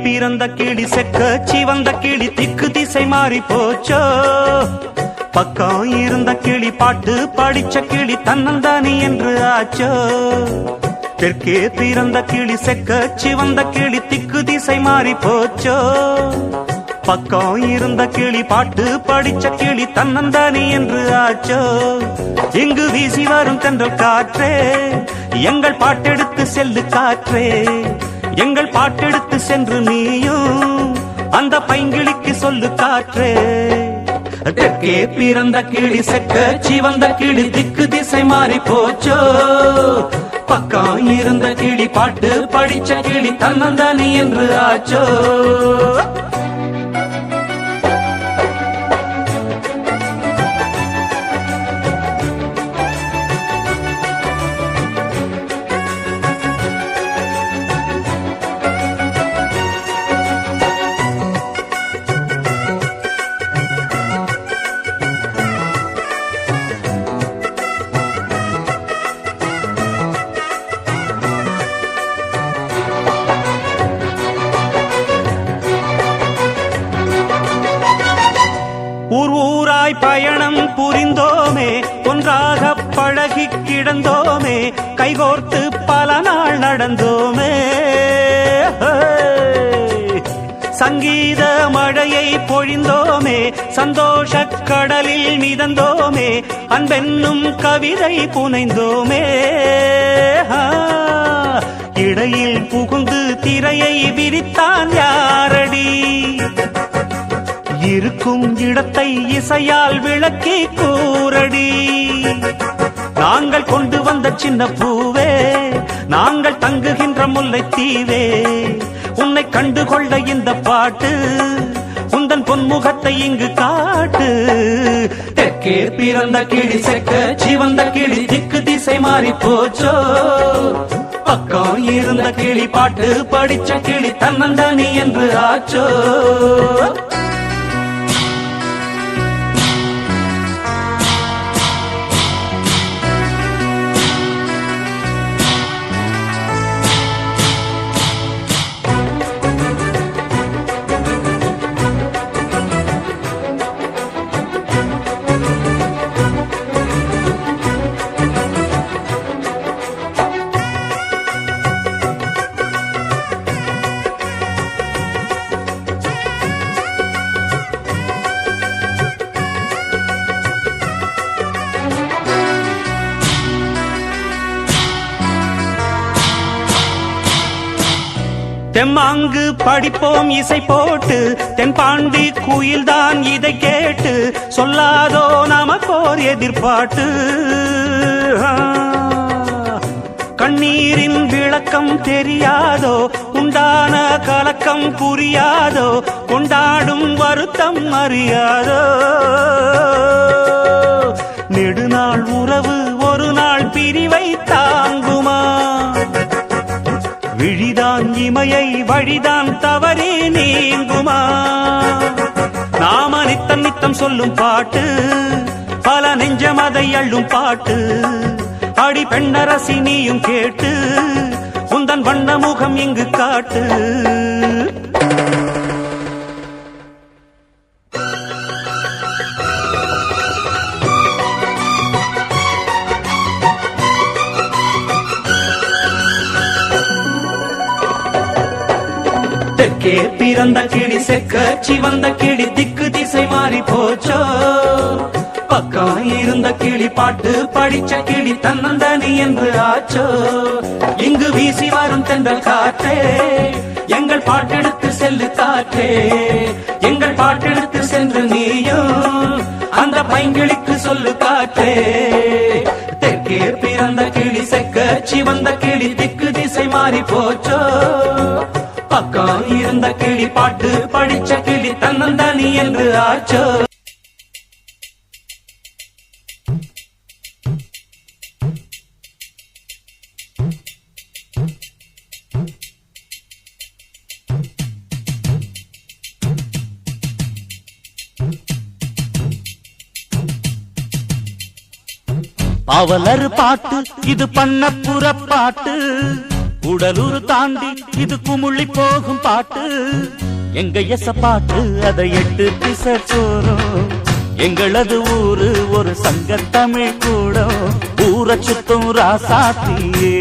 பிறந்த கிளி செக்க சிவந்த கிளி திக்கு திசை மாறி போச்சோ. பக்கம் இருந்த கிளி பாட்டு படிச்ச கிளி தன்னந்தானி என்று ஆச்சோ. தெற்கே பிறந்த கிளி செக்க சிவந்த கிளி திக்கு திசை மாறி போச்சோ. பக்கம் இருந்த கிளி பாட்டு படிச்ச கிளி தன்னந்தானி என்று ஆச்சோ. இங்கு வீசி வரும் தென்றல் காற்றே எங்கள் பாட்டெடுத்து செல்லு காற்றே. எங்கள் பாட்டெடுத்து சென்று நீயும் அந்த பைங்கிளிக்கு சொல்லு காற்றே. தெற்கே பிறந்த கிளி செக்க சிவந்த கிளி திக்கு திசை மாறி போச்சோ. பக்கம் இருந்த கிளி பாட்டு படிச்ச கிளி தன்னந்தானி என்று ஆச்சோ. ஊர் ஊராய் பயணம் புரிந்தோமே, ஒன்றாக பழகி கிடந்தோமே, கைகோர்த்து பல நாள் நடந்தோமே. சங்கீத மழையை பொழிந்தோமே, சந்தோஷ கடலில் மிதந்தோமே, அன்பென்னும் கவிதை புனைந்தோமே. இடையில் புகுந்து திரையை விரித்தான் யாரடி, இருக்கும் இடத்தை இசையால் விளக்கி கூரடி. நாங்கள் கொண்டு வந்த சின்ன பூவே, நாங்கள் தங்குகின்ற முல்லைத்தீவே, உன்னை கண்டுகொள்ள இந்த பாட்டு, உந்தன் பொன்முகத்தை இங்கு காட்டு. தெற்கே பிறந்த கிளி செக்க சிவந்த கிளி திக்கு திசை மாறி போச்சோ. பக்கம் இருந்த கிளி பாட்டு படிச்ச கிளி தன்னந்தானி என்று ஆச்சோ. தெம்மாங்கு படிப்போம் இசை போட்டு, தென்பாண்டி குயில்தான் இதை கேட்டு, சொல்லாதோ நமக்கோர் எதிர்பாட்டு. கண்ணீரின் விளக்கம் தெரியாதோ, உண்டான கலக்கம் புரியாதோ, கொண்டாடும் வருத்தம் அறியாதோ. நெடுநாள் உறவு ஒரு நாள் பிரிவை தாங்குமா, விழிதான் இமையை வழிதான் தவறி நீங்குமா. நாம நித்தம் நித்தம் சொல்லும் பாட்டு, பல நெஞ்சம் அதை அள்ளும் பாட்டு. அடி பெண்ணரசி நீயும் கேட்டு, உந்தன் வண்ண முகம் இங்கு காட்டு. தெற்கே பிறந்த கிளி செக்க சிவந்த கிளி திக்கு திசை மாறி போச்சோ. பக்கம் இருந்த கிளி பாட்டு படிச்ச கிளி தன்னந்தானி என்று ஆச்சோ. இங்கு வீசி வரும் தென்றல் காற்றே எங்கள் பாட்டெடுத்து செல்லு காற்றே. எங்கள் பாட்டெடுத்து சென்று நீயும் அந்த பைங்கிளிக்கு சொல்லு காற்றே. தெற்கே பிறந்த கிளி செக்க சிவந்த கிளி திக்கு திசை மாறி போச்சோ. பக்கம் இருந்த கிளி பாட்டு படிச்ச கிளி தன்னந்தானி என்று ஆச்சோ. அவலர் பாட்டு இது பண்ணப்புற பாட்டு, உடலூர் தாண்டி இது குமுள்ளி போகும் பாட்டு. எங்க எச பாட்டு அதை 8 திசை சோறும், எங்களது ஊரு ஒரு சங்க தமிழ் கூடம். ஊர சுத்தும் ராசாத்தியே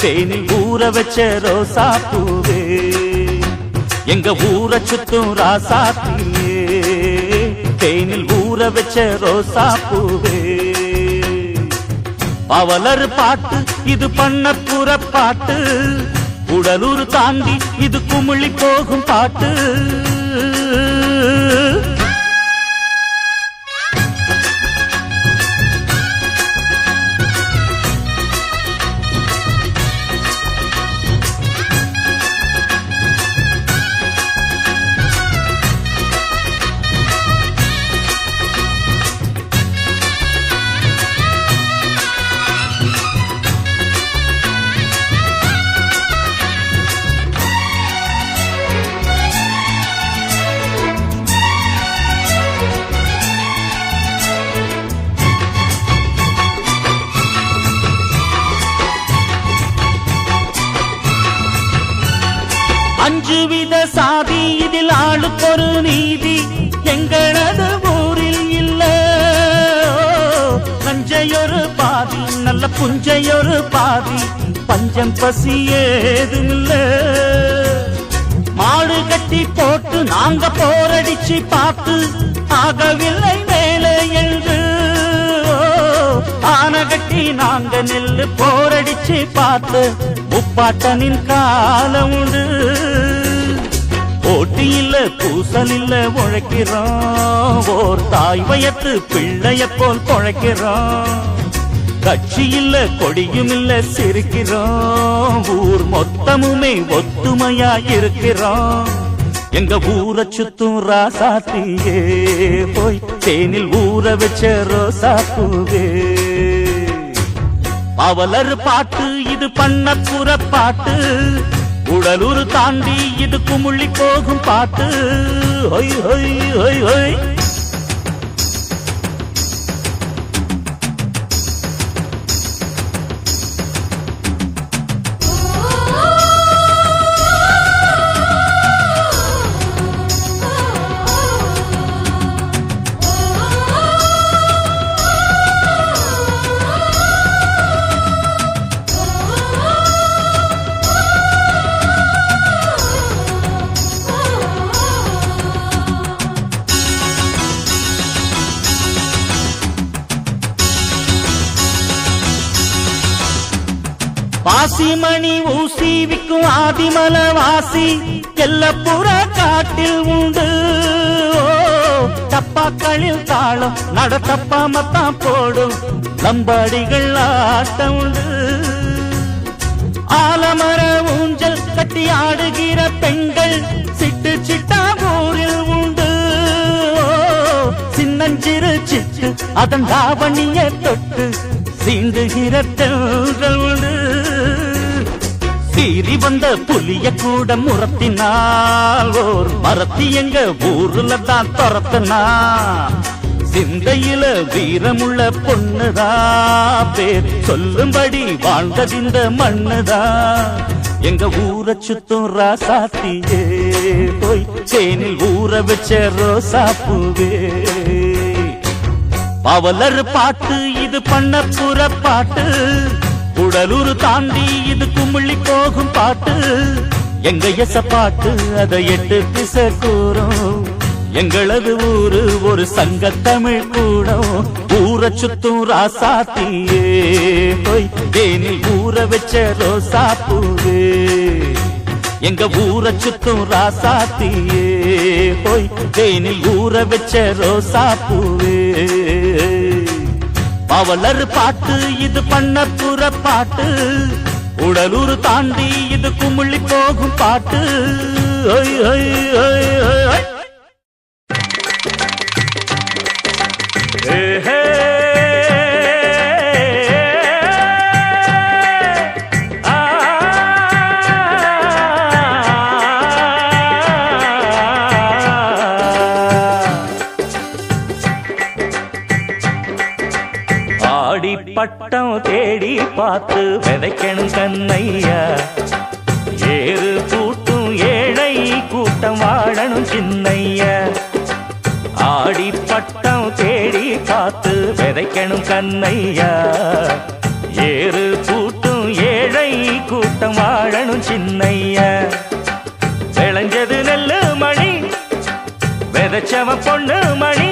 தேனில் ஊற வச்ச ரோசா பூவே. எங்க ஊர சுத்தும் ராசாத்தியே தேனில் ஊற வச்ச ரோசா பூவே. அவலர் பாட்டு இது பண்ணப்புற பாட்டு, உடலூர் தாண்டி இது குமுள்ளி போகும் பாட்டு. அஞ்சு வித சாதி இதில் ஆளுக்கொரு நீதி எங்களது ஊரில் இல்ல. நஞ்சையொரு பாதி நல்ல புஞ்சையொரு பாதி, பஞ்சம் பசி ஏதுமில்ல. மாடு கட்டி போட்டு நாங்க போரடிச்சு பார்த்து ஆகவில்லை மேலே எழுது. ஆன கட்டி நாங்க நெல்லு போரடிச்சு பார்த்து முப்பாட்டனின் காலம் உண்டு. போட்டி இல்ல பூசல் இல்ல உழைக்கிறோம், ஓர் தாய் வயத்து பிள்ளைய போல் பொழைக்கிறோம். கட்சி இல்ல கொடியும் இல்ல சிரிக்கிறோம், ஊர் மொத்தமுமே ஒத்துமையா இருக்கிறோம். எங்க ஊர சுத்தும் ராசாத்தியே போய் தேனில் ஊற வச்ச ரோசா பூவே. அவலர் பாட்டு இது பண்ணப்புற பாட்டு, உடலூர் தாண்டி இது குமுள்ளி போகும் பாட்டு. ஹொய் ஹொய் ஹொய் ஹொய். பாசிமணி ஊசி விக்கும் ஆதிமல வாசி எல்லப்புற காட்டில் உண்டு. தப்பாக்களில் தாளம் நட தப்பாமத்தான் போடும், லம்பாடிகள் ஆட்டம் உண்டு. ஆலமர ஊஞ்சல் கட்டி ஆடுகிற பெண்கள் சிட்டு சிட்டா ஊரில் உண்டு. சின்னஞ்சிறு சிட்டு அதன் தாவணிய தொட்டு சீண்டுகிற தென்றல் உண்டு. சீறி வந்த புலிய கூட முறத்தினால் ஓர் மரத்தி எங்க ஊர்ல தான் துரத்துனா. சிந்தையில வீரமுள்ள பொண்ணுதா, பேர் சொல்லும்படி வாழ்ந்ததிந்த மண்ணுதா. எங்க ஊர சுத்தும் ராசாத்தியே போய் தேனில் ஊற வச்ச ரோசா பூவே. அவலர் பாட்டு இது பண்ணப்புற பாட்டு, உடலூர் தாண்டி இது குமுள்ளி போகும் பாட்டு. எங்க எச பாட்டு அதை 8 திசை கூறும், எங்களது ஊரு ஒரு சங்க தமிழ் கூடம். ஊர சுத்தும் ராசாத்தியே போய் தேனில் ஊற வச்ச ரோசா பூவே. எங்க ஊர சுத்தும் ராசாத்தியே போய் தேனில் ஊற வச்ச ரோசா பூவே. அவலர் பாட்டு இது பண்ணப்புற பாட்டு, உடலூர் தாண்டி இது குமிழி போகும் பாட்டு. ஒய் ஒய் ஒய் ஒய் ஒய். ஏஹே பட்டம் தேடி பார்த்து விதைக்கணும் கண்ணையா. ஏறு கூட்டும் ஏழை கூட்டம் வாழணும் சின்னையா. ஆடி பட்டம் தேடி பார்த்து விதைக்கணும் கண்ணையா. ஏறு கூட்டும் ஏழை கூட்டம் வாழணும் சின்னையா. விளைஞ்சது நெல்லு மணி விதைச்சவ பொண்ணு மணி.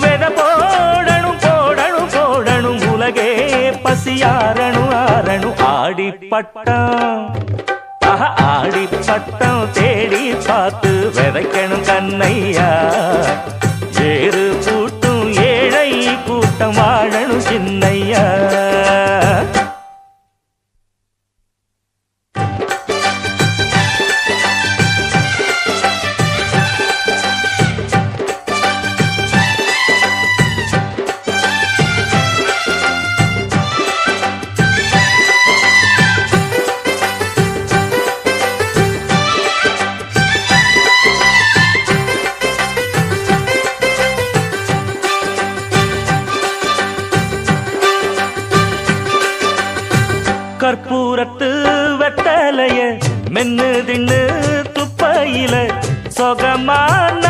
வித போடணும் போடணும் போடணும் உலகே பசியாரணும் ஆரணும். ஆடி பட்டம் ஆடி பட்டம் தேடி பார்த்து விதைக்கணும் கண்ணையா. ஏறு கூட்டும் ஏழை கூட்டம் வாழணும் சின்னையா. கற்பூரத்து வெத்தலைய மென்னு தின்னு துப்பையில சொகமான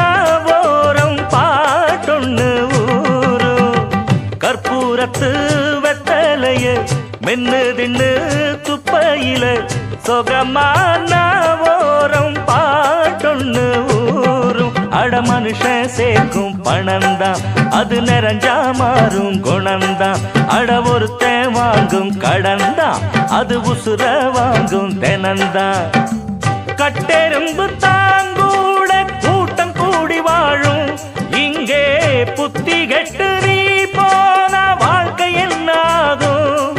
ஓரம் பாட்டொன்னு ஊரும். கற்பூரத்து வெத்தலைய மென்னு தின்னு துப்பையில சொகமான ஓரம் பாட்டொன்னு ஊரும். அட மனுஷன் சேர்க்கும் பணந்தான் அது நிறைஞ்சா மாறும் குணந்தான். அட ஒருத்தன் வாங்கும் கடந்தான் அது உசுர வாங்கும் தெனந்தான். கட்டெரும்பு தாங்கூட கூட்டம் கூடி வாழும் இங்கே. புத்தி கெட்டு நீ போன வாழ்க்கை என்னாகும்.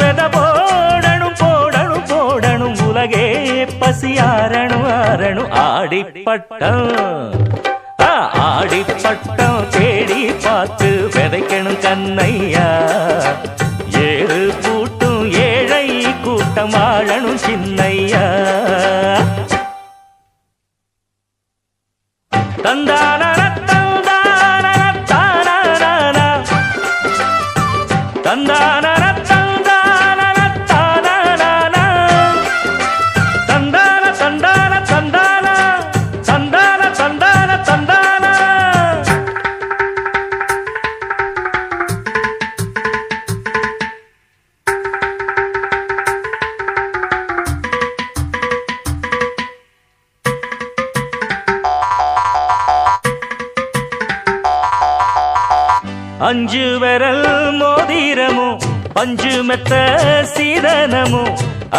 வெத போடணும் போடணும் போடணும் உலகே பசியாரணும் ஆரணும். ஆடி பட்டம் ஆடி பட்டம் தேடி பார்த்து விதைக்கணும் கண்ணையா. ஏறு கூட்டும் ஏழை கூட்டம் வாழணும் சின்னையா. தந்தான தந்தான தான தந்தான அஞ்சு விரல் மோதிரமும் பஞ்சு மெத்த சீதனமும்.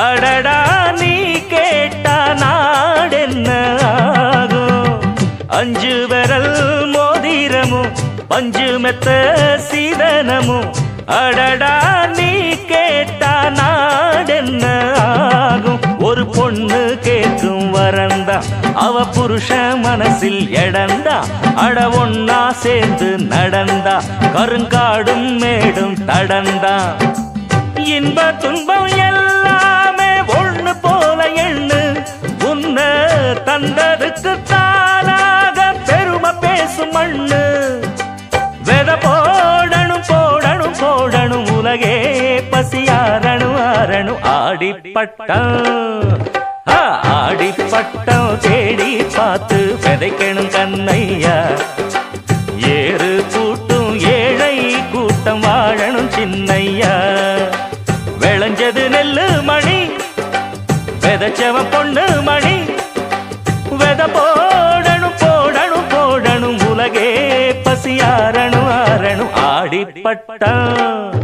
அடடா நீ கேட்டா நாடென்ன ஆகும். அஞ்சு விரல் மோதிரமும் பஞ்சு மெத்த சீதனமும். அடடா நீ கேட்டா நாடென்ன ஆகும். ஒரு பொண்ணு கேட்கும் வரந்தா அவ புருஷ மனசில் எடந்தா. அட ஒன்னா சேர்ந்து நடந்தா கருங்காடும் மேடும் தடந்தா. இன்ப துன்பம் எல்லாமே ஒண்ணு போல எண்ணு. உன்ன தந்ததுக்கு தானாக பெருமை பேசும் மண்ணு. வெத போடணும் போடணும் போடணும் உலகே பசியாரணும் ஆரணும். ஆடி பட்டம் ஆடி பட்டம் தேடி பார்த்து விதைக்கணும் கண்ணையா. ஏறு கூட்டும் ஏழை கூட்டம் வாழணும் சின்னையா. விளைஞ்சது நெல்லு மணி விதைச்சவ பொண்ணு மணி. வெத போடணும் போடணும் போடணும் உலகே பசியாரணும் ஆரணும். ஆடி பட்டம்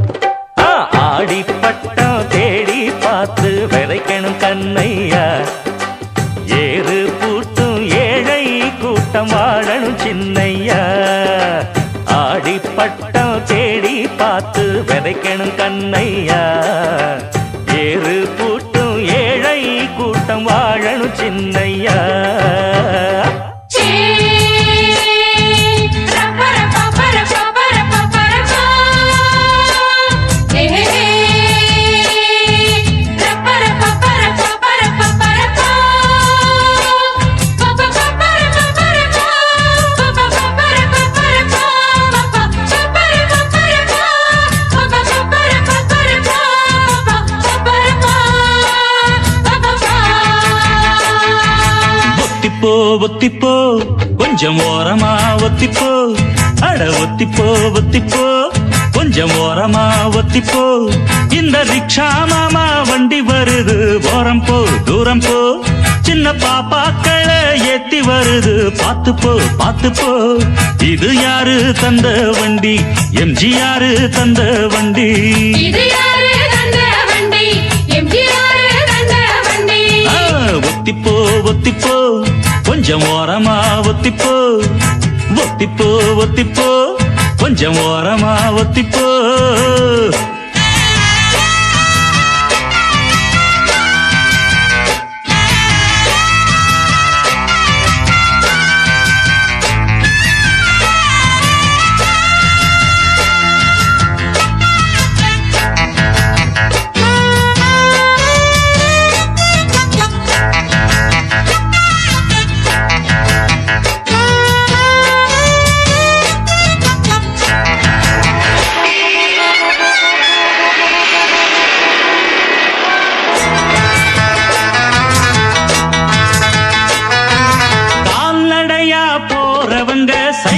ஆடி பட்டம் தேடி பார்த்து விதைக்கணும் கண்ணையா. ஏறு கூட்டும் ஏழை கூட்டம் வாழணும் சின்னையா. ஆடி பட்டம் தேடி பார்த்து விதைக்கணும் கண்ணையா. கண்ணையா ஒத்திப்போ கொஞ்சம் ஓரமா ஒத்திப்போ அட ஒத்திப்போ ஒத்திப்போ கொஞ்சம் ஓரமா ஒத்திப்போ இந்த ரிக்ஷா மாமா வண்டி வருது ஓரம் போ தூரம் போ சின்ன பாப்பாக்களை ஏத்தி வருது பார்த்து போ இது யாரு தந்த வண்டி எம்ஜிஆர் தந்த வண்டி ஒத்திப்போ ஒத்திப்போ கொஞ்சம் ஓரமா ஒத்திப்போ ஒத்திப்போ ஒத்திப்போ கொஞ்சம் ஓரமா ஒத்திப்போ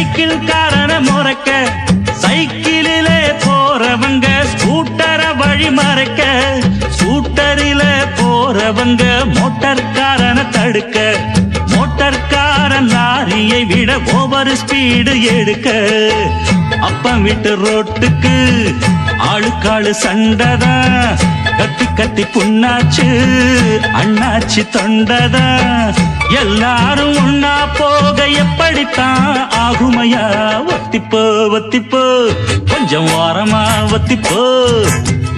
சைக்கிள் காரன முறைக்க சைக்கிளில போறவங்க ஸ்கூட்டர வழி மறைக்க ஸ்கூட்டரில போறவங்க மோட்டார்காரன தடுக்க மோட்டார்காரன் லாரியை விட ஓவர் ஸ்பீடு எடுக்க அப்பம் வீட்டு ரோட்டுக்கு ஆளுக்காளு சண்டதா கத்தி புண்ணாச்சு அண்ணாச்சி தொண்டதா எல்லாரும் உண்ணா போக எப்படித்தான் ஆகுமையா ஒத்திப்போ ஒத்திப்போ கொஞ்சம் ஓரமா ஒத்திப்போ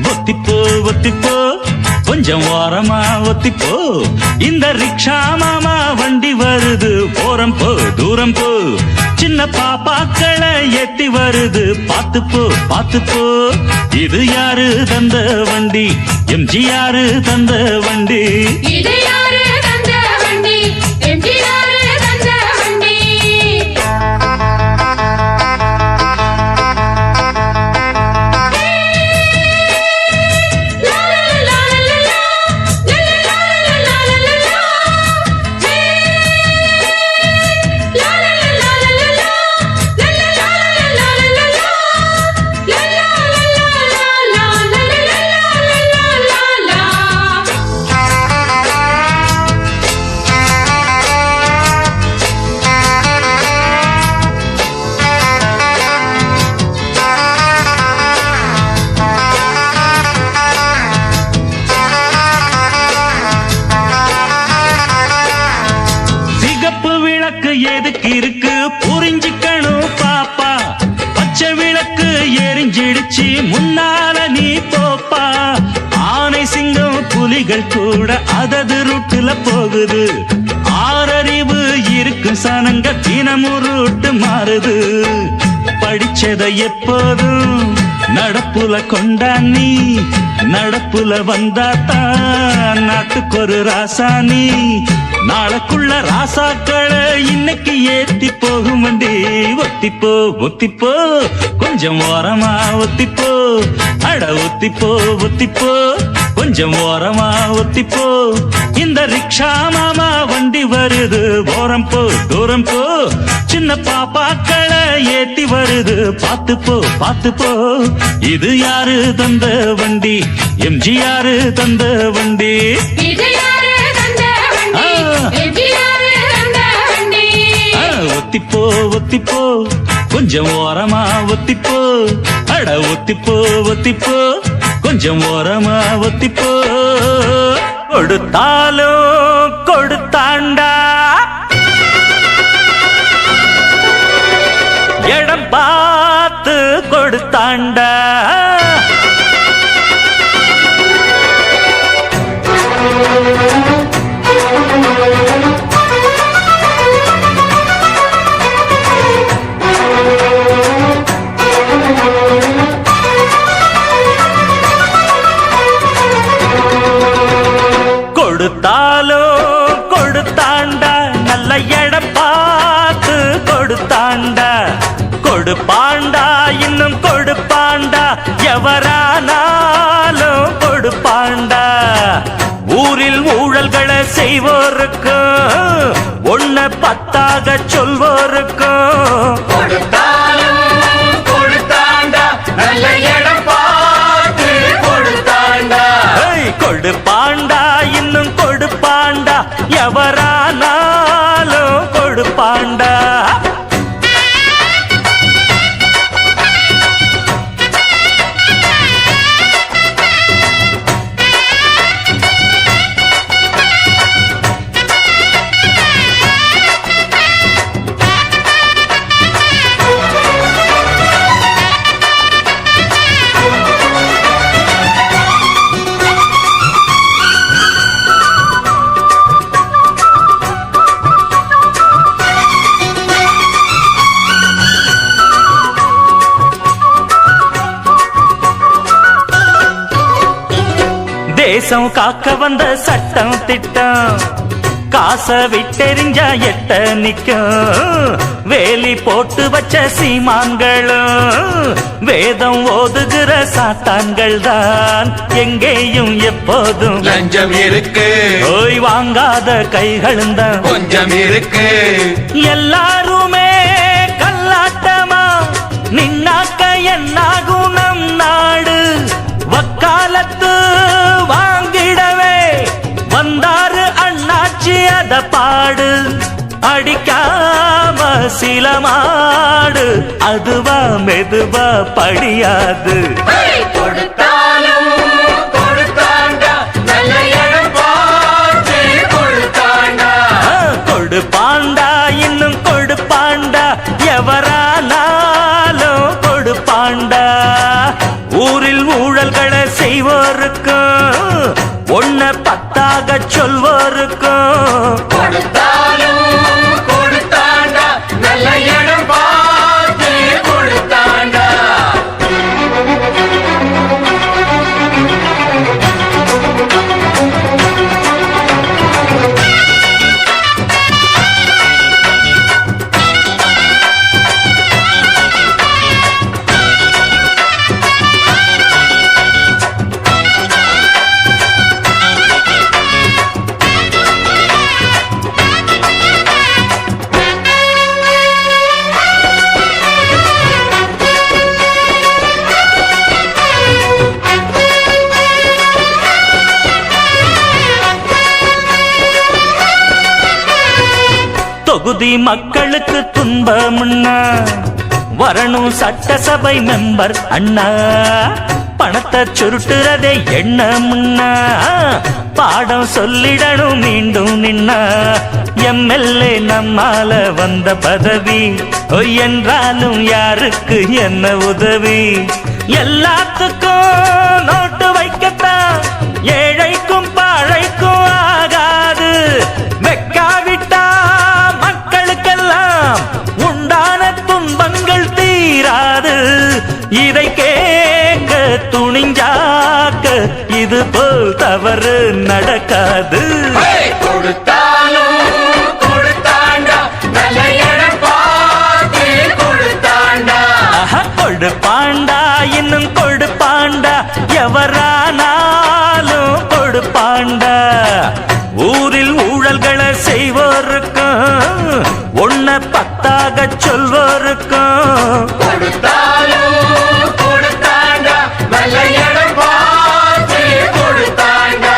ஒத்திப்போ ஒத்திப்போ கொஞ்சம் ஓரமா ஒத்திப்போ இந்த ரிக்ஷா மாமா வண்டி வருது போறம் போ தூரம் போ சின்ன பாப்பாக்களை ஏத்தி வருது பார்த்து போ இது யாரு தந்த வண்டி எம்ஜிஆர் தந்த வண்டி எதுக்கு இருக்கு புரிஞ்சுக்கணும் பாப்பா பச்சை விளக்கு எரிஞ்சிடுச்சு முன்னால நீ போப்பா ஆனை சிங்கம் புலிகள் கூட அதது ரூட்டுல போகுது ஆறறிவு இருக்கு சனங்க தினமும் ரூட்டு மாறுது படிச்சதை எப்போதும் நடப்புல கொண்டானி நடப்புல வந்தாத்தான் நாட்டுக்கு ஒரு ராசானி நாளைக்குள்ள ராசாக்களை இன்னைக்கு ஏத்தி போகும் வண்டி ஒத்திப்போ ஒத்திப்போ கொஞ்சம் ஓரமா ஒத்திப்போ அட ஒத்திப்போ ஒத்திப்போ கொஞ்சம் ஓரமா ஒத்திப்போ இந்த ரிக்ஷா மாமா வண்டி வருது ஓரம் போ தூரம் போ சின்ன பாப்பாக்களை ஏத்தி வருது பார்த்து போ இது யாரு தந்த வண்டி எம்ஜிஆர் தந்த வண்டி ஒத்திப்போ ஒத்திப்போ கொஞ்சம் ஓரமா ஒத்திப்போ அட ஒத்திப்போ ஒத்திப்போ கொஞ்சம் ஓரமா ஒத்திப்போ கொடுத்தாலும் கொடுத்தாண்டா இடம் பார்த்து கொடுத்தாண்டா கொடுப்பாண்டா இன்னும் கொடுப்பாண்டா எவரானாலும் கொடுப்பாண்டா ஊரில் ஊழல்களை செய்வோருக்கும் ஒன்ன பத்தாக சொல்வோருக்கும் கொடுப்பாண்டா இன்னும் கொடுப்பாண்டா எவரானாலும் கொடுப்பாண்டா தேசம் காக்க வந்த சட்டம் திட்டம் காச விட்டெறிஞ்சா எட்ட நிக்கும் வேலி போட்டு வச்ச சீமான்களும் வேதம் ஓதுகிற சாத்தான்கள் தான் எங்கேயும் எப்போதும் லஞ்சம் இருக்கு ஓய் வாங்காத கைகளும் தான் கொஞ்சம் இருக்கு எல்லாருமே கல்லாட்டமா நின்னாக்க என்னாகும் நம் நாடு வக்காலத்து வாங்கிடவே வந்தாரு அண்ணாச்சி அத பாடு அடிக்காம சில மாடு அதுவா மெதுவா படியாது கொடுத்தாலும் கொடுத்தாண்டா நல்ல இடம் பார்த்து கொடுத்தாண்டா கொடுப்பாண்டா இன்னும் கொடுப்பாண்டா எவரானாலும் கொடுப்பாண்டா ஊரில் ஊழல்களை செய்வோருக்கும் ஒன்ன பத்தாக சொல்வோருக்கும் கொடுத்தாலும் கொடுத்தாண்டா நல்ல இடம் பார்த்து கொடுத்தாண்டா தொகுதி மக்களுக்கு துன்பம்னா வரணும் சட்டசபை மெம்பர் அண்ணா பணத்தை சுருட்டுறதே எண்ணம்னா பாடம் சொல்லிடணும் மீண்டும் நின்னா எம்எல்ஏ நம்மால வந்த பதவி என்றாலும் யாருக்கு என்ன உதவி எல்லாத்துக்கும் நோட்டு வைக்கத்தான் ஏழைக்கும் பாழைக்கும் ஆகாது வெக்காவிட்டா மக்களுக்கெல்லாம் உண்டான துன்பங்கள் தீராது இதை கேட்க துணிஞ்சாக்க இது போல் தவறு நடக்காது கொடுத்தாலும் கொடுத்தாண்டா நல்ல இடம் பார்த்து கொடுத்தாண்டா கொடுப்பாண்டா இன்னும் கொடுப்பாண்டா எவரானாலும் கொடுப்பாண்டா ஊரில் ஊழல்களை செய்வோருக்கும் ஒன்ன பத்தாக சொல்வோருக்கும் கொடுத்தாலும் கொடுத்தாண்டா நல்ல இடம் பார்த்து கொடுத்தாண்டா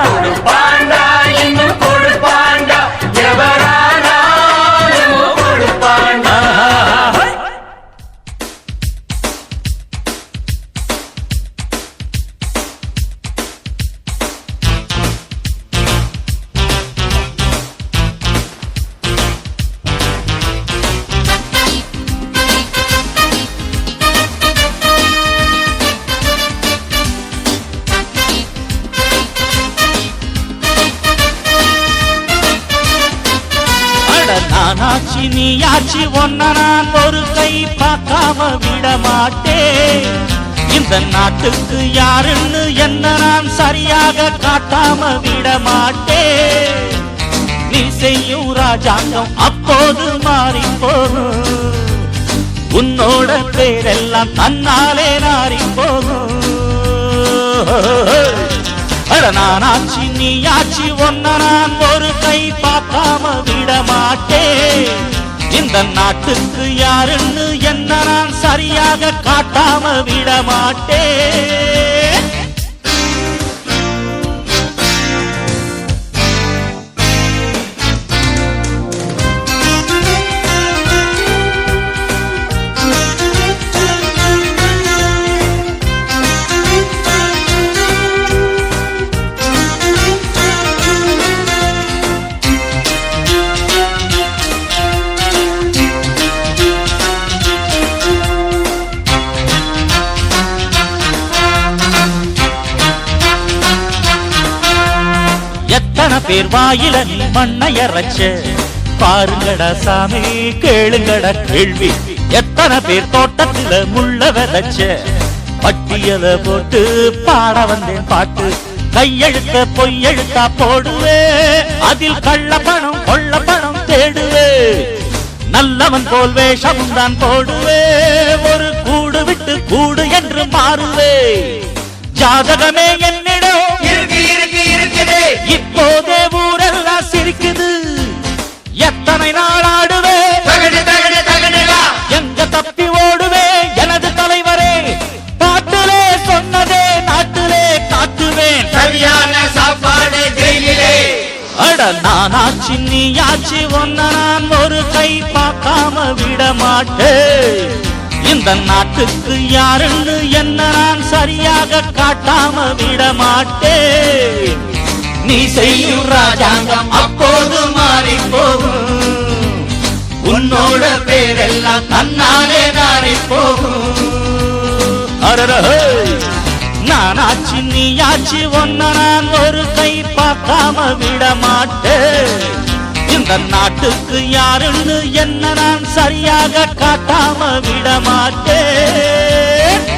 கொடுப்பாண்டா இன்னும் கொடுப்பாண்டா எவரானாலும் கொடுப்பாண்டா நானாச்சி நீயாச்சி ஒன்ன நான் ஒரு கை பார்க்காம விட மாட்டேன் இந்த நாட்டுக்கு யாருன்னு என்ன நான் சரியாக காட்டாம விட மாட்டேன் நீ செய்யும் ராஜாங்கம் அப்போது மாறி போகும் உன்னோட பேரெல்லாம் தன்னாலே நாரி போகும். நானாச்சி நீயாச்சி ஒன்ன நான் ஒரு கை பார்க்காம விட மாட்டேன். இந்த நாட்டுக்கு யாருன்னு என்ன நான் சரியாக காட்டாம விட மாட்டேன். எத்தனை பேர் வாயில மண்ணையரைச்ச பாருங்கடா சாமி கேளுங்கடா கேள்வி. எத்தனை பேர் தோட்டத்துல முள்ள விதைச்ச பட்டியல போட்டு பாட வந்தேன் பாட்டு. கையெழுத்த பொய்யெழுத்தா போடுவே அதில் கள்ள பணம் கொள்ள பணம் தேடுவே. நல்லவன் போல் வேஷமும் தான் போடுவே ஒரு கூடு விட்டு கூடு என்று மாறுவே. ஜாதகமே என்னிடம் இப்போதே ஊரெல்லாம் சிரிக்குது. எத்தனை நாள் ஆடுவே எங்க தப்பி ஓடுவே எனது தலைவரே. பாட்டிலே சொன்னதே நாட்டிலே காட்டுவேன். சரியான சாப்பாடு ஜெயிலே. அட நானாச்சி நீயாச்சி ஒன்ன நான் ஒரு கை பார்க்காம விட மாட்டேன். இந்த நாட்டுக்கு யாருன்னு என்ன நான் சரியாக காட்டாம விட மாட்டேன். நீ செய்யும் ராஜாங்கம் அப்போது மாறி போகும். உன்னோட பேரெல்லாம் தன்னாலே நாரி போகும். நானாச்சி நீயாச்சி ஒன்ன நான் ஒரு கை பார்க்காம விட மாட்டேன். இந்த நாட்டுக்கு யாருன்னு என்ன நான் சரியாக காட்டாம விட மாட்டேன்.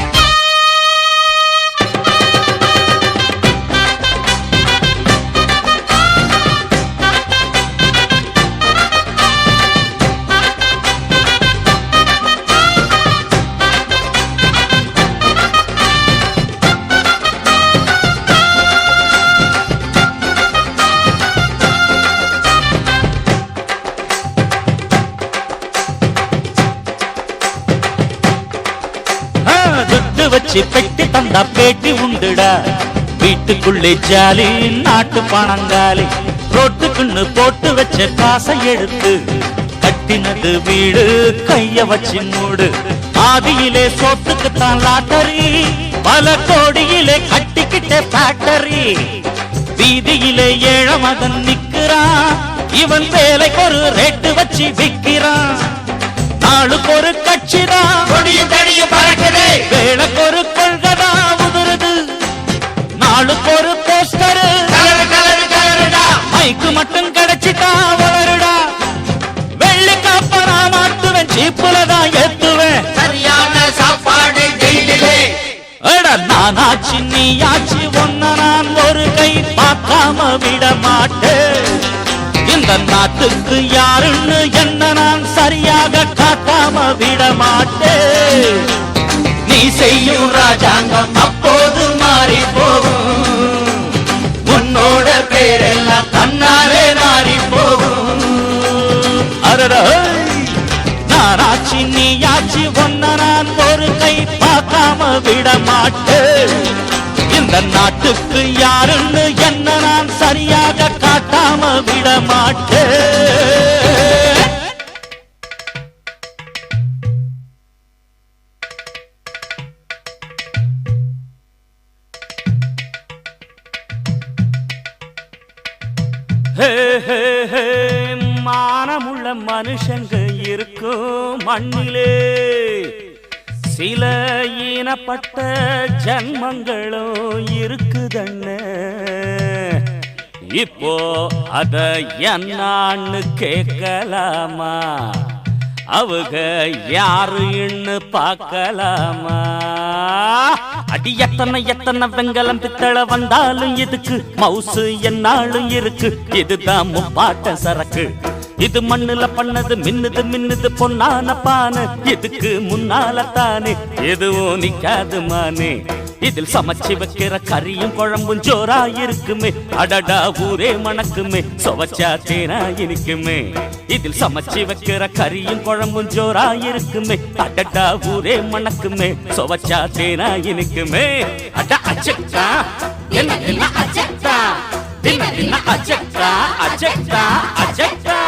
வச்சு பெட்டி தந்தா பேட்டி உண்டுடா. வீட்டுக்குள்ளே ஜாலி நாட்டு பணங்காலி. ரோட்டுக்குன்னு போட்டு வச்ச காசை எடுத்து கட்டினது வீடு கைய வச்சு மூடு. ஆதியிலே சோத்துக்குத்தான் லாட்டரி பல கோடியிலே கட்டிக்கிட்ட ஃபேக்டரி. வீதியிலே ஏழ மகன் நிக்கிறான் இவன் வேலைக்கு ஒரு ரேட்டு வச்சு விற்கிறான். நாளுக்கு ஒரு கட்சிதான் பறக்குது. வேலைக்கு ஒரு கொள்கைதான் உதிருது. நாளுக்கு ஒரு போஸ்டர் மைக்கு மட்டும் கிடைச்சிட்டா வளருடா. வெள்ளி காப்பனா மாட்டுவேன் சீப்புலதான் ஏத்துவேன். சரியான சாப்பாடு ஜெயிலே. நானாச்சி நீயாச்சி ஒன்ன நான் ஒரு கை பார்க்காம விட மாட்டேன். இந்த நாட்டுக்கு யாருன்னு என்ன நான் சரியாக காட்டாம விட மாட்டேன். நீ செய்யும் ராஜாங்கம் அப்போது மாறி போகும். உன்னோட பேரெல்லாம் தன்னாலே நாரி போகும். நானாச்சி நீயாச்சி ஒன்ன நான் ஒரு கை பார்க்காம விட மாட்டேன். இந்த நாட்டுக்கு யாருன்னு என்ன நான் சரியாக காட்டாம விட மாட்டேன். மானமுள்ள மனுஷங்க இருக்கும் மண்ணிலே சில ஈனப்பட்ட ஜன்மங்களும் இருக்குதண்ண. இப்போ அத என்னான்னு கேட்கலாமா? அவங்க யாருன்னு பார்க்கலாமா? அடி எத்தனை வெங்கலம் பித்தளை வந்தாலும் எதுக்கு மவுசு என்னாலும் இருக்கு. இதுதான் முப்பாட்ட சரக்கு. இது மண்ணுல பண்ணது மின்னுது மின்னுது பொன்னான பானை இதுக்கு முன்னால தானே எதுவும் நிக்காது மானே இதில் சமைச்சு வைக்கிற கறியும் குழம்பும் ஜோரா இருக்குமே அடடா ஊரே மணக்குமே சுவைச்சா தேனா இனிக்குமே இதில் சமைச்சு வைக்கிற கறியும் குழம்பும் ஜோரா இருக்குமே அடடா ஊரே மணக்குமே சுவைச்சா தேனா இனிக்குமே அட அச்சக்கா என்ன என்ன அச்சக்கா தின தின அச்சக்கா அச்சக்கா அச்சக்கா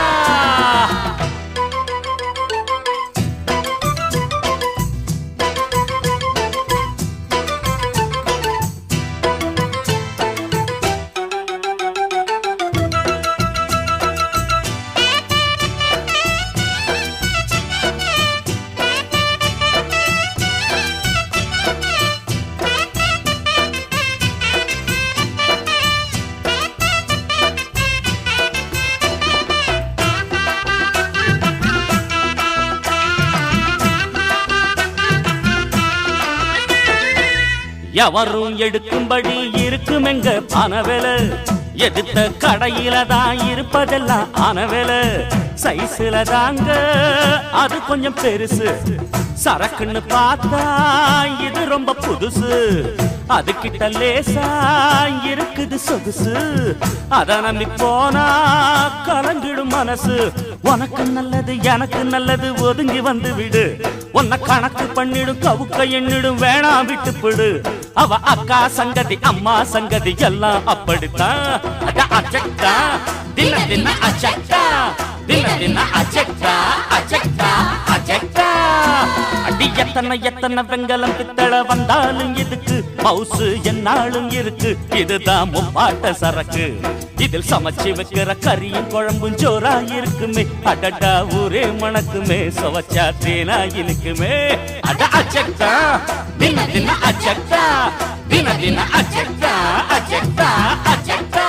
எவரும் எடுக்கும்படி இருக்குமெங்க பணவேல எடுத்த கடையில தான் இருப்பதெல்லாம் ஆனவேல சைஸ்ல தாங்க அது கொஞ்சம் பெருசு சரக்குன்னு பார்த்தா இது ரொம்ப புதுசு அது கிட்ட லேசா இருக்குது சொகுசு அத நம்பி போனா கலங்கிடும் மனசு உனக்கு நல்லது எனக்கு நல்லது ஒதுங்கி வந்து விடு உன்னை கணக்கு பண்ணிடும் கவுக்க எண்ணிடும் வேணாம் விட்டு போடு அவ அக்கா சங்கதி அம்மா சங்கதி எல்லாம் அப்படித்தான் அச்சக்கா தின தின அச்சக்கா தின தின அச்சக்கா அச்சக்கா அச்சக்கா அடி எத்தனை எத்தனை வெங்கலம் பித்தளை வந்தாலும் இதுக்கு மவுசு என்னாலும் இருக்கு இதுதான் முப்பாட்ட சரக்கு இதில் சமைச்சு வைக்கிற கறியும் குழம்பும் ஜோரா இருக்குமே அடடா ஊரே மணக்குமே சுவைச்சா தேனா இனிக்குமே அட அச்சக்கா தின தின அச்சக்கா தின தின அச்சக்கா அச்சக்கா அச்சக்கா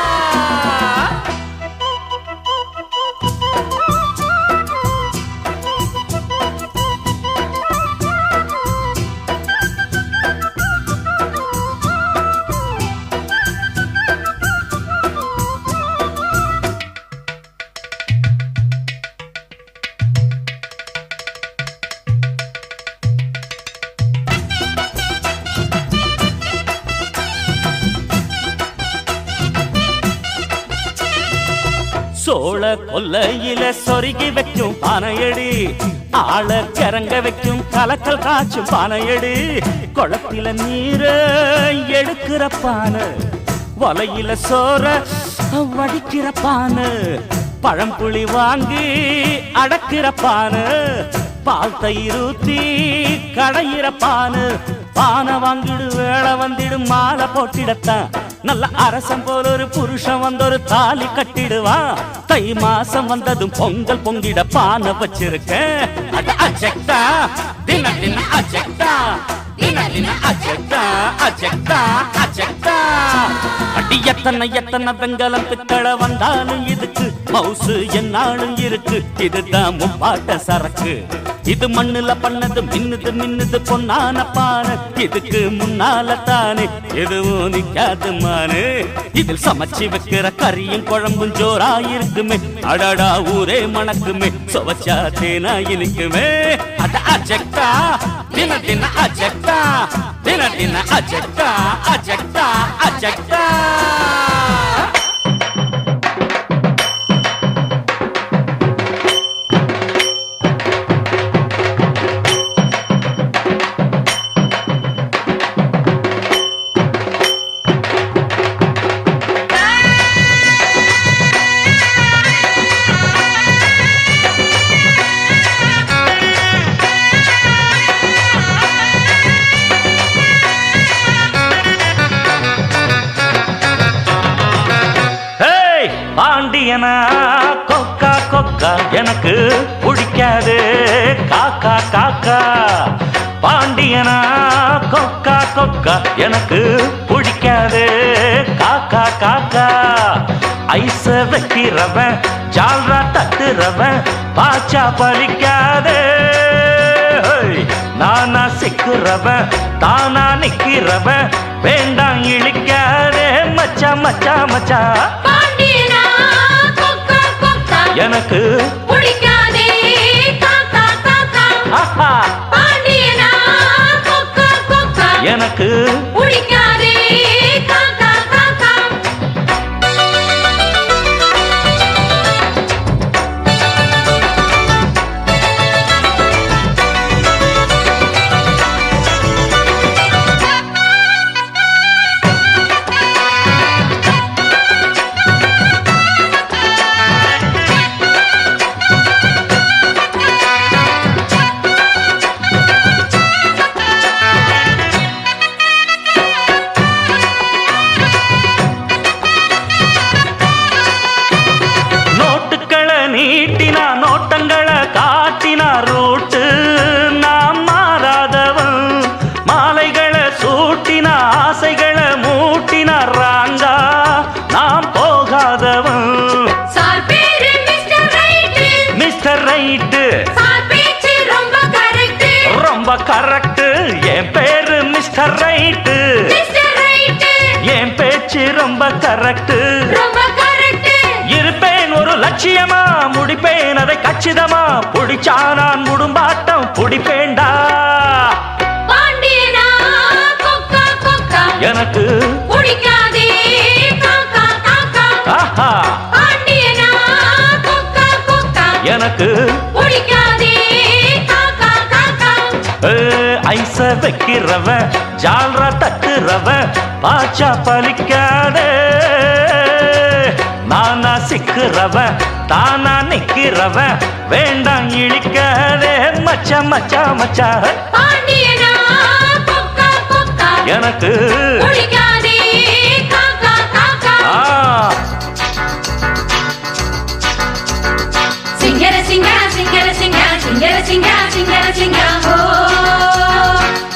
சோழ கொல்லையில சொருகி வைக்கும் பானையடி ஆள கிறங்க வைக்கும் கலக்கல் காய்ச்சும் பானையடி குளத்தில நீர எடுக்கிற பானை வலையில சோற வடிக்கிற பானை பழம்புளி வாங்கி அடக்கிற பானை பால் தயிர் ஊத்தி கடையிற பானை பானை வாங்கிடு வேளை வந்திடும் மாலை போட்டிடத்தான் நல்ல அரசம் போல ஒரு புருஷன் வந்தொரு தாலி கட்டிடுவான் தை மாசம் வந்ததும் பொங்கல் பொங்கிட பானை வச்சிருக்கேன் அட அச்சக்கா தின தின அச்சக்கா தின தின அச்சக்கா அச்சக்கா அச்சக்கா அடி எத்தனை எத்தனை வெங்கலம் பித்தளை வந்தாலும் இதுக்கு மவுசு என்னாலும் இருக்கு இதுதான் முப்பாட்ட சரக்கு இது மண்ணுல பண்ணது மின்னுது மின்னுது பொன்னான பானை இதுக்கு முன்னால தானே எதுவும் நிக்காது மானு இதில் சமைச்சு வைக்கிற கறியும் குழம்பும் ஜோரா இருக்குமே அடடா ஊரே மணக்குமே சுவைச்சா தேனா இனிக்குமே அட அச்சக்கா தின தின அச்சக்கா தின தின அச்சக்கா அச்சக்கா அச்சக்கா பாண்டியனா கொக்கா கொக்கா எனக்கு பிடிக்காது காக்கா காக்கா பாண்டியனா கொக்கா கொக்கா எனக்கு பிடிக்காது காக்கா காக்கா ஐச வைக்கிறவன் ஜால்ரா தட்டுறவன் பாச்சா பலிக்காது நானா சிக்கிறவன் தானா நிக்கிறவன் வேண்டாம் இழிக்காதே மச்சா மச்சா மச்சா பாண்டியனா கொக்கா கொக்கா எனக்கு பிடிக்காதே காக்கா காக்கா ஆஹா பாண்டியனா கொக்கா கொக்கா எனக்கு பிடிக்காதே காக்கா காக்கா நோட்டுக்களை நீட்டினா நோட்டங்களை காட்டினா ரூட்டு நாம் மாறாதவன் மாலைகளை சூட்டினா ஆசைகளை மூட்டினா ராங்கா நாம் போகாதவன் சார் பேரு mister right mister right sir பேச்சு ரொம்ப கரெக்ட் ரொம்ப கரெக்ட் என் பேரு மிஸ்டர் ரைட்டு மிஸ்டர் ரைட் என் பேச்சு ரொம்ப கரெக்ட் ரொம்ப கரெக்ட் இருப்பேன் ஒரு லட்சியமா முடிப்பேன் அதை கச்சிதமா புடிச்சா நான் முடும்பாட்டம் புடிப்பேண்டா பாண்டியனா கொக்கா கொக்கா எனக்கு பிடிக்காதே காக்கா காக்கா ஆஹா பாண்டியனா கொக்கா கொக்கா எனக்கு பிடிக்காதே காக்கா காக்கா ஐச வைக்கிறவ ஜால்ரா தட்டுறவ பாச்சா பலிக்காதே நானா சிக்கிறவ தானா நிக்கிறவ வேண்டாம் இழிக்காதே மச்சா மச்சா மச்சா பாண்டியனா கொக்கா கொக்கா எனக்கு பிடிக்காதே காக்கா காக்கா ஆ சிங்கர சிங்கர சிங்கர சிங்கர சிங்கர சிங்கர சிங்கர சிங்கர ஓ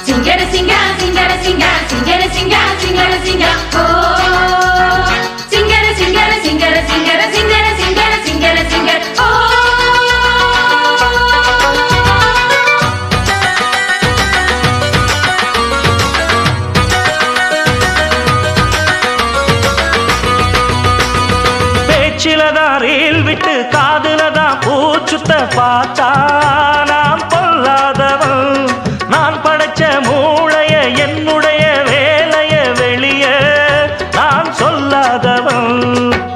சிங்கர சிங்கர சிங்கர சிங்கர சிங்கர சிங்கர சிங்கர சிங்கர ஓ சிங்கர சிங்கர சிங்கர சிங்கர சிங்கர சிங்கர சிங்கர சிங்கர ஓ பேச்சிலதான் ரீல் விட்டு காதுலதான் பூச்சுத்த பார்த்தா நான் பொல்லாதவன் நான் படைச்ச மூளைய என்னுடைய வேலைய வெளிய நான் சொல்லாதவன்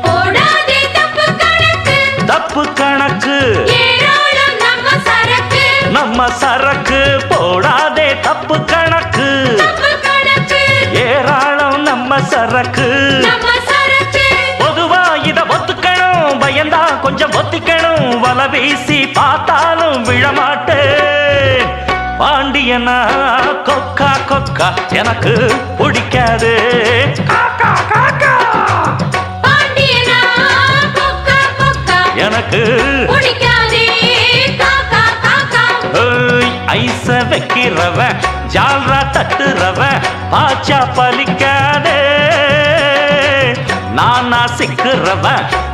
போடாதே தப்பு கணக்கு தப்பு கணக்கு ஏராளம் நம்ம சரக்கு நம்ம சரக்கு போடாதே தப்பு கணக்கு தப்பு கணக்கு ஏராளம் நம்ம சரக்கு நம்ம சரக்கு பொதுவா இத ஒத்துக்கணும் பயந்தா கொஞ்சம் ஒத்திக்கணும் வல வீசி பார்த்தாலும் விழமாட்டேன் பாண்டியனா கொக்கா கொக்கா எனக்கு பிடிக்காது காக்கா காக்கா பாண்டியனா கொக்கா கொக்கா எனக்கு பிடிக்காதே காக்கா காக்கா ஐச வைக்கிறவ ஜால்ரா தட்டுறவ பாச்சா பலிக்காதே நானா சிக்கிறவ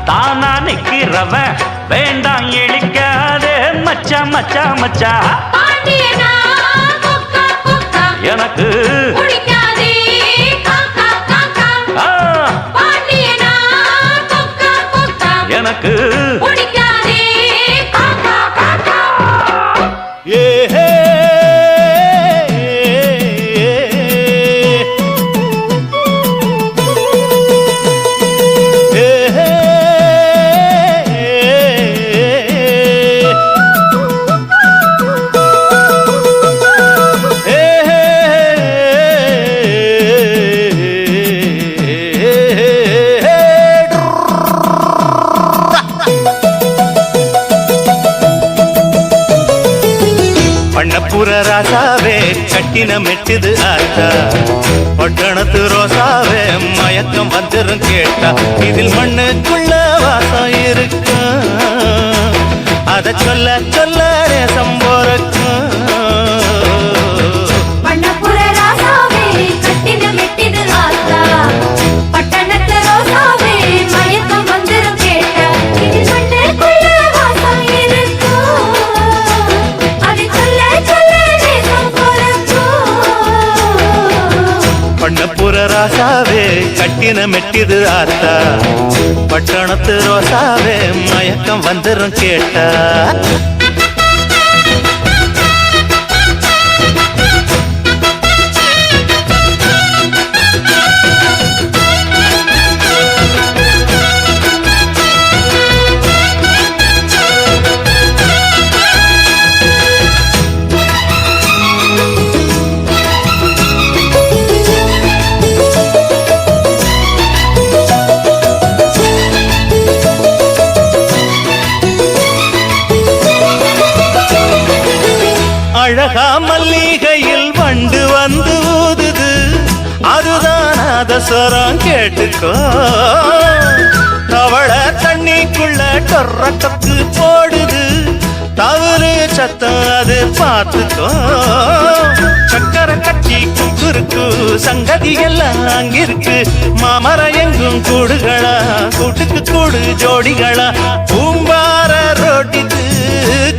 தானா நிக்கிறவ வேண்டாம் இழிக்காதே மச்சா மச்சா மச்சா பாண்டியனா கொக்கா கொக்கா எனக்கு பிடிக்காதே காக்கா காக்கா ஆ, பாண்டியனா கொக்கா கொக்கா எனக்கு பிடிக்காதே காக்கா காக்கா ஏ ஹே, ஏ ஹே, பண்ணப்புற ராசாவே கட்டின மெட்டுது ஆத்தா பட்டணத்து ரோசாவே மயக்கம் வந்துரும் கேட்டா இதில் மண்ணுக்குள்ள வாசம் இருக்கும் அத சொல்ல சொல்ல நேசம் போறக்கும் பண்ணப்புற ராசாவே கட்டின மெட்டிது ஆத்தா பட்டணத்து ரோசாவே மயக்கம் வந்துரும் கேட்டா இது மண்ணுக்குள்ள வாசம் இருக்கும் அது சொல்ல சொல்ல நேசம் பொறுக்கும் பண்ணப்புற ராசாவே கட்டின கட்டின மெட்டிது ஆத்தா பட்டணத்து ரோசாவே மயக்கம் வந்துரும் கேட்டா அழகா மல்லிகையில் வண்டு வந்து ஊதுது அதுதான் நாதஸ்வரம் கேட்டுக்கோ தவள தண்ணிக்குள்ள டொர்ரக்கத்து போடுது தவறு சத்தம் அது பார்த்துக்கோ சக்கர கட்சி குறுக்கு சங்கதி எல்லாம் அங்கிருக்கு மாமர எங்கும் கூடுகளா கூட்டுக்கு கூடு ஜோடிகளா பூம்பார ரோட்டிக்கு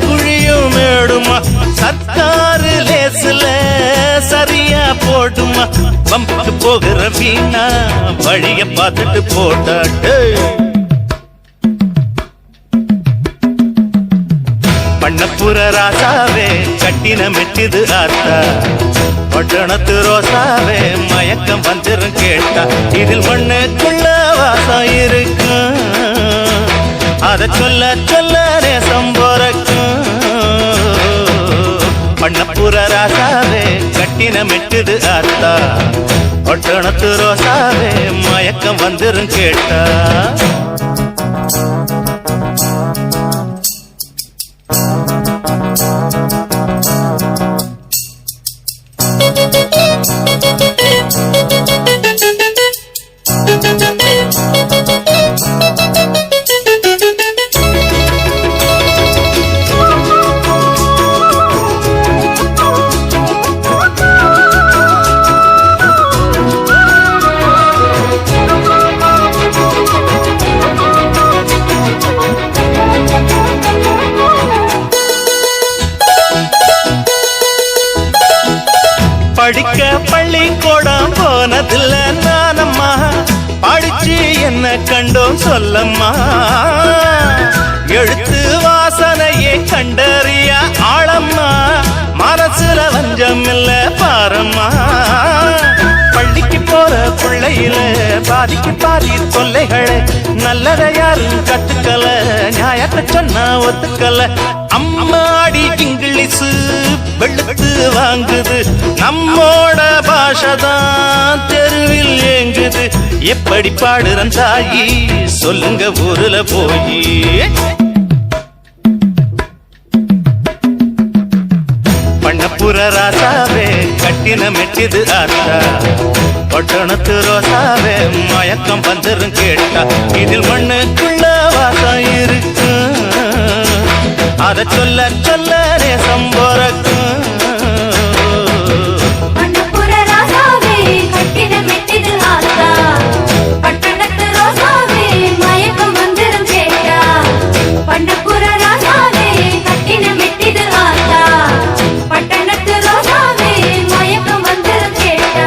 குழியும் மேடுமா சர்க்காரு லேசுல சரியா போடுமா பம்புக்கு போகிற வீணா வழிய பார்த்துட்டு போட்டாட்டு பண்ணப்புற ராசாவே கட்டின மெட்டிது ஆத்தா பட்டணத்து ரோசாவே மயக்கம் வந்துரும் கேட்டா இதில் மண்ணுக்குள்ள வாசம் இருக்கும் அத சொல்ல சொல்ல நேசம் போறக்கும் பண்ணப்புற ராசாவே கட்டின மெட்டுது ஆத்தா பட்டணத்து ரோசாவே மயக்கம் வந்துரும் கேட்டா படிக்க பள்ளிக்கூடம் போனதில்ல நானம்மா படிச்சு என்ன கண்டோம் சொல்லம்மா எழுத்து வாசனையே கண்டறிய ஆளம்மா மனசுல வஞ்சம் இல்ல பாரம்மா பள்ளிக்கு போற பிள்ளையில பாதிக்கு பாதி தொல்லைகளை நல்லத யாரும் கத்துக்கல நியாயத்தை சொன்னா ஒத்துக்கல அம்மாடி இங்கிலீஷ் வெளுத்து வாங்குது நம்மோட பாஷதான் தெருவில் ஏங்குது எப்படி பாடுறன் தாயி சொல்லுங்க ஊருல போய் பண்ணப்புற ராசாவே கட்டின மெட்டிது ஆத்தா பட்டணத்து ரோசாவே மயக்கம் வந்துரும் கேட்டா இதில் மண்ணுக்குள்ள வாசம் இருக்கு அத சொல்ல சொல்ல நேசம் போறக்கும் பண்ணப்புற ராசாவே கட்டின மெட்டிது ஆத்தா பட்டணத்து ரோசாவே மயக்கம் வந்துரும் கேட்டா பண்ணப்புற ராசாவே கட்டின மெட்டிது ஆத்தா பட்டணத்து ரோசாவே மயக்கம் வந்துரும் கேட்டா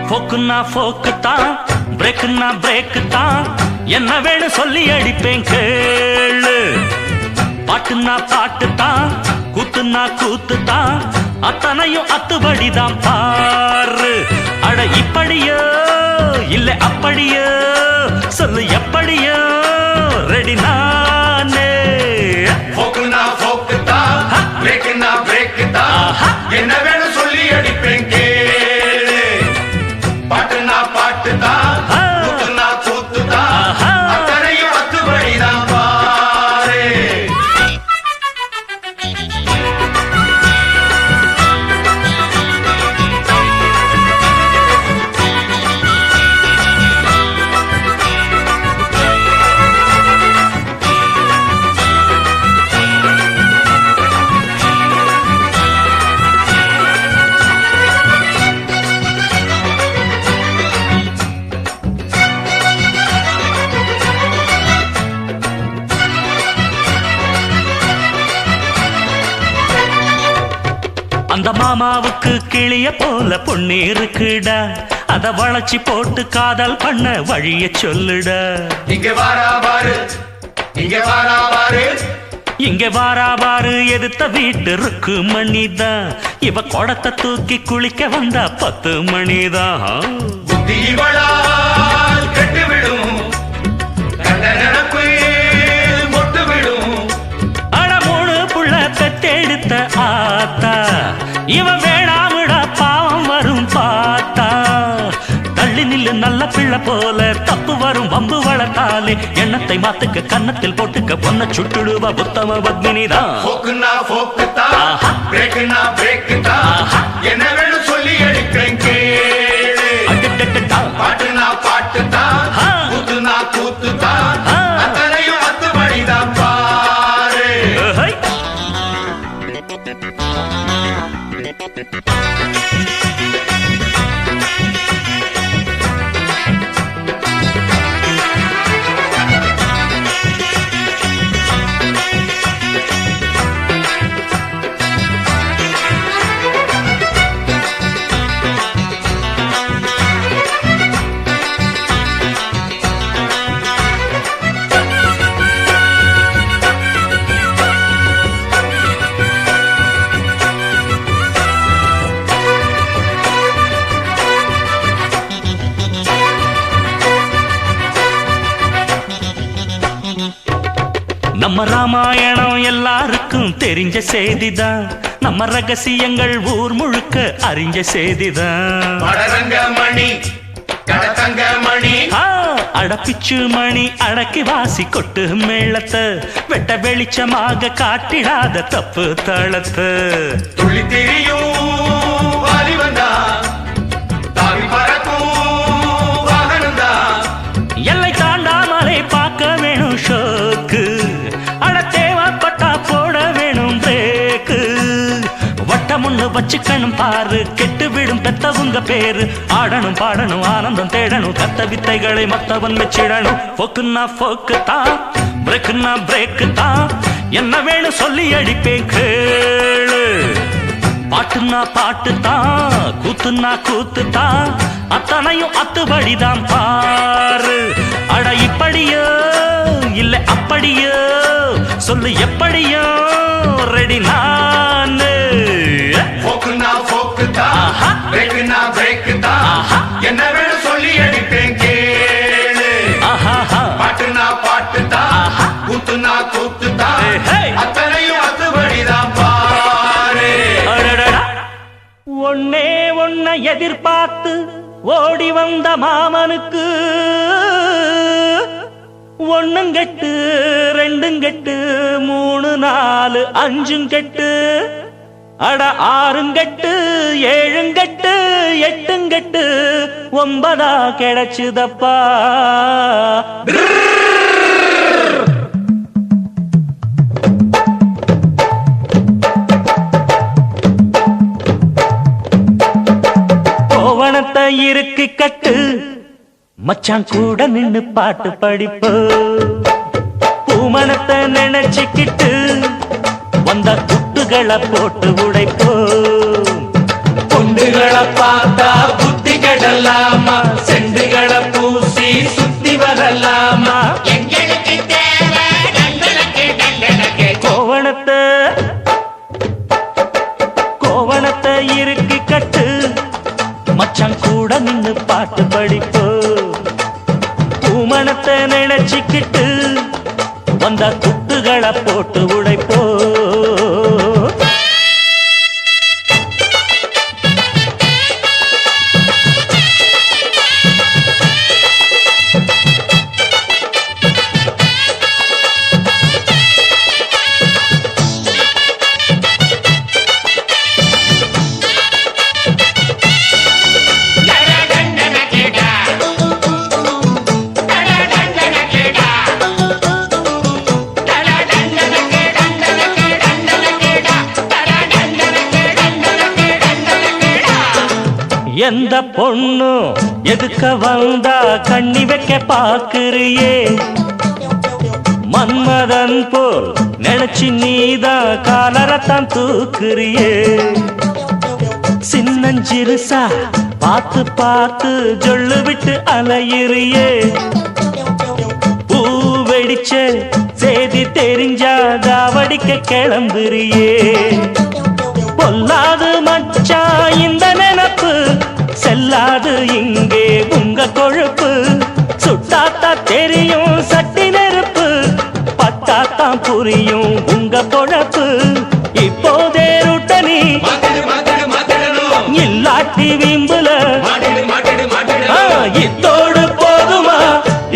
போக்குன்னா போக்கு தான் பிரேக்குன்னா பிரேக்கு தான் என்ன வேணும் சொல்லி அடிப்பேன் கேளு பாட்டுன்னா பாட்டு தான் கூத்துன்னா கூத்து தான் அத்தனையும் அத்துபடிதான் பாரு அட இப்படியோ இல்ல அப்படியோ சொல்லு எப்படியோ ரெடி நானே போக்குனா போக்கு தான் பிரேக்குனா பிரேக்கு தான் என்ன வேணும் சொல்லி அடிப்பேன் கேளு பாட்டுனா பாட்டு தான் கூத்துனா கூத்து தான் அத்தனையும் அத்துபடி தான் பாரு அந்த மாமாவுக்கு கிளிய போல பொண்ணு இருக்குடா, அத வளைச்சி போட்டு காதல் பண்ண வழிய சொல்லுடா. இங்க வாரா பாரு, இங்க வாரா பாரு, இங்க வாரா பாரு எதுத்த வீட்டு ருக்கு மணிதான், இவ குடத்தை தூக்கி குளிக்க வந்தா 10 மணிதான். புத்தி இவளால் கெட்டு விடும், கண்ட நினப்பு மொட்டு விடும். அட 3 புள்ள பெத்தெடுத்த ஆத்தா, இவ வேணாமுடா பாவம் வரும் பார்த்தா. தள்ளி நில்லு நல்ல பிள்ளை போல, தப்பு வரும் வம்பு வளர்த்தாலே எண்ணத்தை மாத்துக்க கன்னத்தில் போட்டுக்க பொண்ண சுட்டுடுவா புத்தம பத்மினிதான். போக்குன்னா போக்குத்தா, பிரேக்குன்னா பிரேக்குத்தா, என்ன வேணும் சொல்லி எடுக்கிறேன் கேளு. பாட்டுனா பாட்டுத்தா, கூத்துனா கூத்துத்தா, அத்தனையும் 10 மணிதான் பாரு. நம்ம ராமாயணம் எல்லாருக்கும் தெரிஞ்ச செய்திதான், நம்ம ரகசியங்கள் ஊர் முழுக்க அறிஞ்ச செய்திதான். மணி கடத்தங்க மணி, அடப்பிச்சு மணி அடக்கி வாசி கொட்டு மேளத்தை, வெட்ட வெளிச்சமாக காட்டிடாத தப்பு தளத்தை. துள்ளி திரியும் வாலி வந்தா, தாவி பறக்கும் வாகனந்தா, எல்லை தாண்டாமலை பார்க்க வேணும் ஷோக்கு, அட தேவைப்பட்டா போட வேணும் பிரேக்கு. வட்டமுன்னு வச்சுக்கணும் பாரு, கெட்டு விடும் பெத்தவுங்க பேரு. ஆடணும் பாடணும் ஆனந்தம் தேடணும், கத்த வித்தைகளை மத்தவன் மெச்சிடணும். போக்குன்னா போக்கு தான், பிரேக்குன்னா பிரேக்கு தான், என்ன வேணும் சொல்லி அடிப்பேன் கேளு. பாட்டுன்னா பாட்டு தான், கூத்துன்னா கூத்து தான், அத்தனையும் 10 படிதான் பாரு. அட இப்படியோ இல்ல அப்படியோ சொல்லு, எப்படியோ ரெடி நானு. போக்குன்னா போக்குத்தா, பிரேக்குன்னா பிரேக்குத்தா, என்ன வேணும் சொல்லி அடிப்பேன் கேளு. பாட்டுனா பாட்டுத்தா, கூத்துனா கூத்துத்தா, அத்தனையும் 10 படிதான் பாரு. ஒன்னே ஒன்ன எதிர்பார்த்து ஓடி வந்த மாமனுக்கு, 1 கெட்டு 2 கெட்டு 3 4 5 கெட்டு, அட 6 கெட்டு 7 கெட்டு 8 கெட்டு 9 கிடைச்சுதப்பா. கோவணத்தை இருக்கு கட்டு, மச்சான் கூட நின்னு பாட்டு படிப்பு. பூமணத்தை நினைச்சுக்கிட்டு வந்த குட்டுகளை போட்டு உடைப்போ. பொண்டுகளை பார்த்தா புத்தி கெடலாமா, செண்டுகளை பூசி சுத்தி வரலாமா. எங்களுக்கு தேவை டண்டனக்கு கோவணத்தை இருக்கு கட்டு, மச்சான் கூட நின்னு பாட்டு படிப்போ. பூமணத்தை நினைச்சுக்கிட்டு வந்த குட்டுகளை போட்டு உடைப்போ. எந்த பொண்ணு எதுக்க வந்தா கண்ணி வைக்க பாக்குறியே, மன்மதன் போல் நினைச்சு நீதான் காலரத்தான் தூக்குறியே. சின்னஞ்சிறுசா பார்த்து பார்த்து ஜொல்லு விட்டு அலையிறியே பூ வெடிச்ச செய்தி தெரிஞ்சா தாவடிக்க கிளம்புறியே பொல்லாது மச்சா இந்த நினப்பு செல்லாது இங்கே உங்க கொழுப்பு சுட்டாத்தா தெரியும் சட்டி நெருப்பு பட்டாத்தான் புரியும் உங்க பொழப்பு இப்போதே ருட்டனி இல்லாட்டி வீம்புல இத்தோடு போதுமா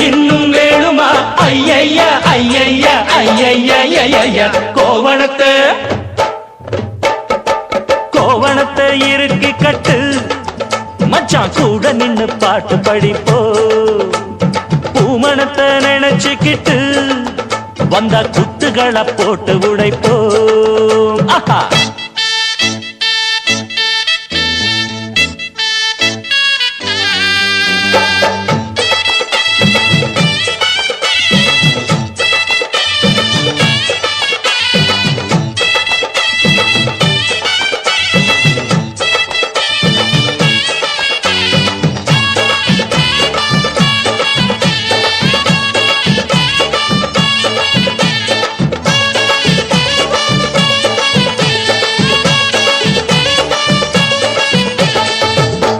இன்னும் வேணுமா ஐயைய ஐயைய ஐயைய கோவணத்தை இறுக்கி கட்டு மச்சான் கூட நின்னு பாட்டு படிப்போ பூமணத்தை நினைச்சுக்கிட்டு வந்தா குத்துகளை போட்டு உடைப்போம் ஆஹா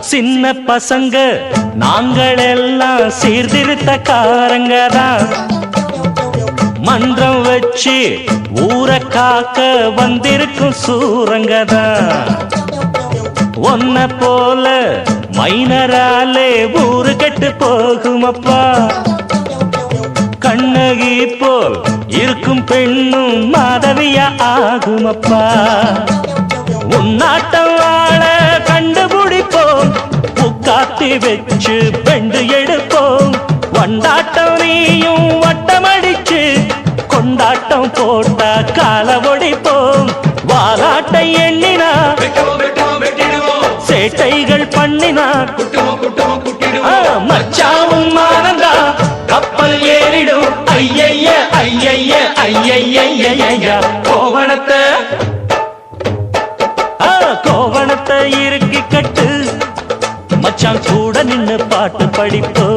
சின்ன பசங்க நாங்கள் எல்லாம் சீர்திருத்தக்காரங்க தான் மன்றம் வச்சு ஊரை காக்க வந்திருக்கும் சூரங்க தான் ஒன்ன போல மைனராலே ஊரு கெட்டு போகுமப்பா கண்ணகி போல் இருக்கும் பெண்ணும் மாதவியா ஆகுமப்பா உன்னாட்டம் ஆள கண்டுபிடிப்போம் உக்காத்தி வச்சு பெண்டு எடுப்போம் வண்டாட்டம் நீயும் வட்டமடிச்சு கொண்டாட்டம் போட்டா கால ஒடிப்போம் வாலாட்டை எண்ணினா சேட்டைகள் பண்ணினா மச்சாவும் மானந்தா கப்பல் ஏறிடும் ஐயைய ஐயைய ஐயைய கோவணத்தை இறுக்கி கட்டு மச்சான் கூட நின்னு பாட்டு படிப்போ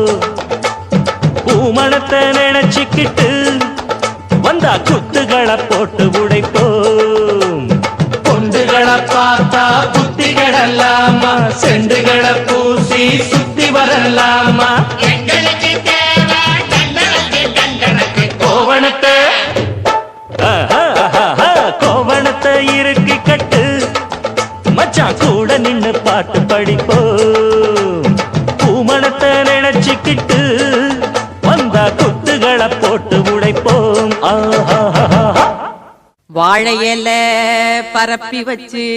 பூமணத்தை நினைச்சுக்கிட்டு வந்தா குத்துகளை போட்டு உடைப்போம் பொண்டுகளை பார்த்தா புத்திகளல்லாமா செண்டுகளை பூசி சுத்தி வரலாமா எங்களுக்கு தேவை தண்டனக்கு கோவணத்தை கோவணத்தை இறுக்கி கட்டு மச்சான் கூட நின்னு பாட்டு படிப்போம் பூமணத்தை நினைச்சுக்கிட்டு வந்தா குத்துகளை போட்டு உடைப்போம் வாழையில பரப்பி வச்சு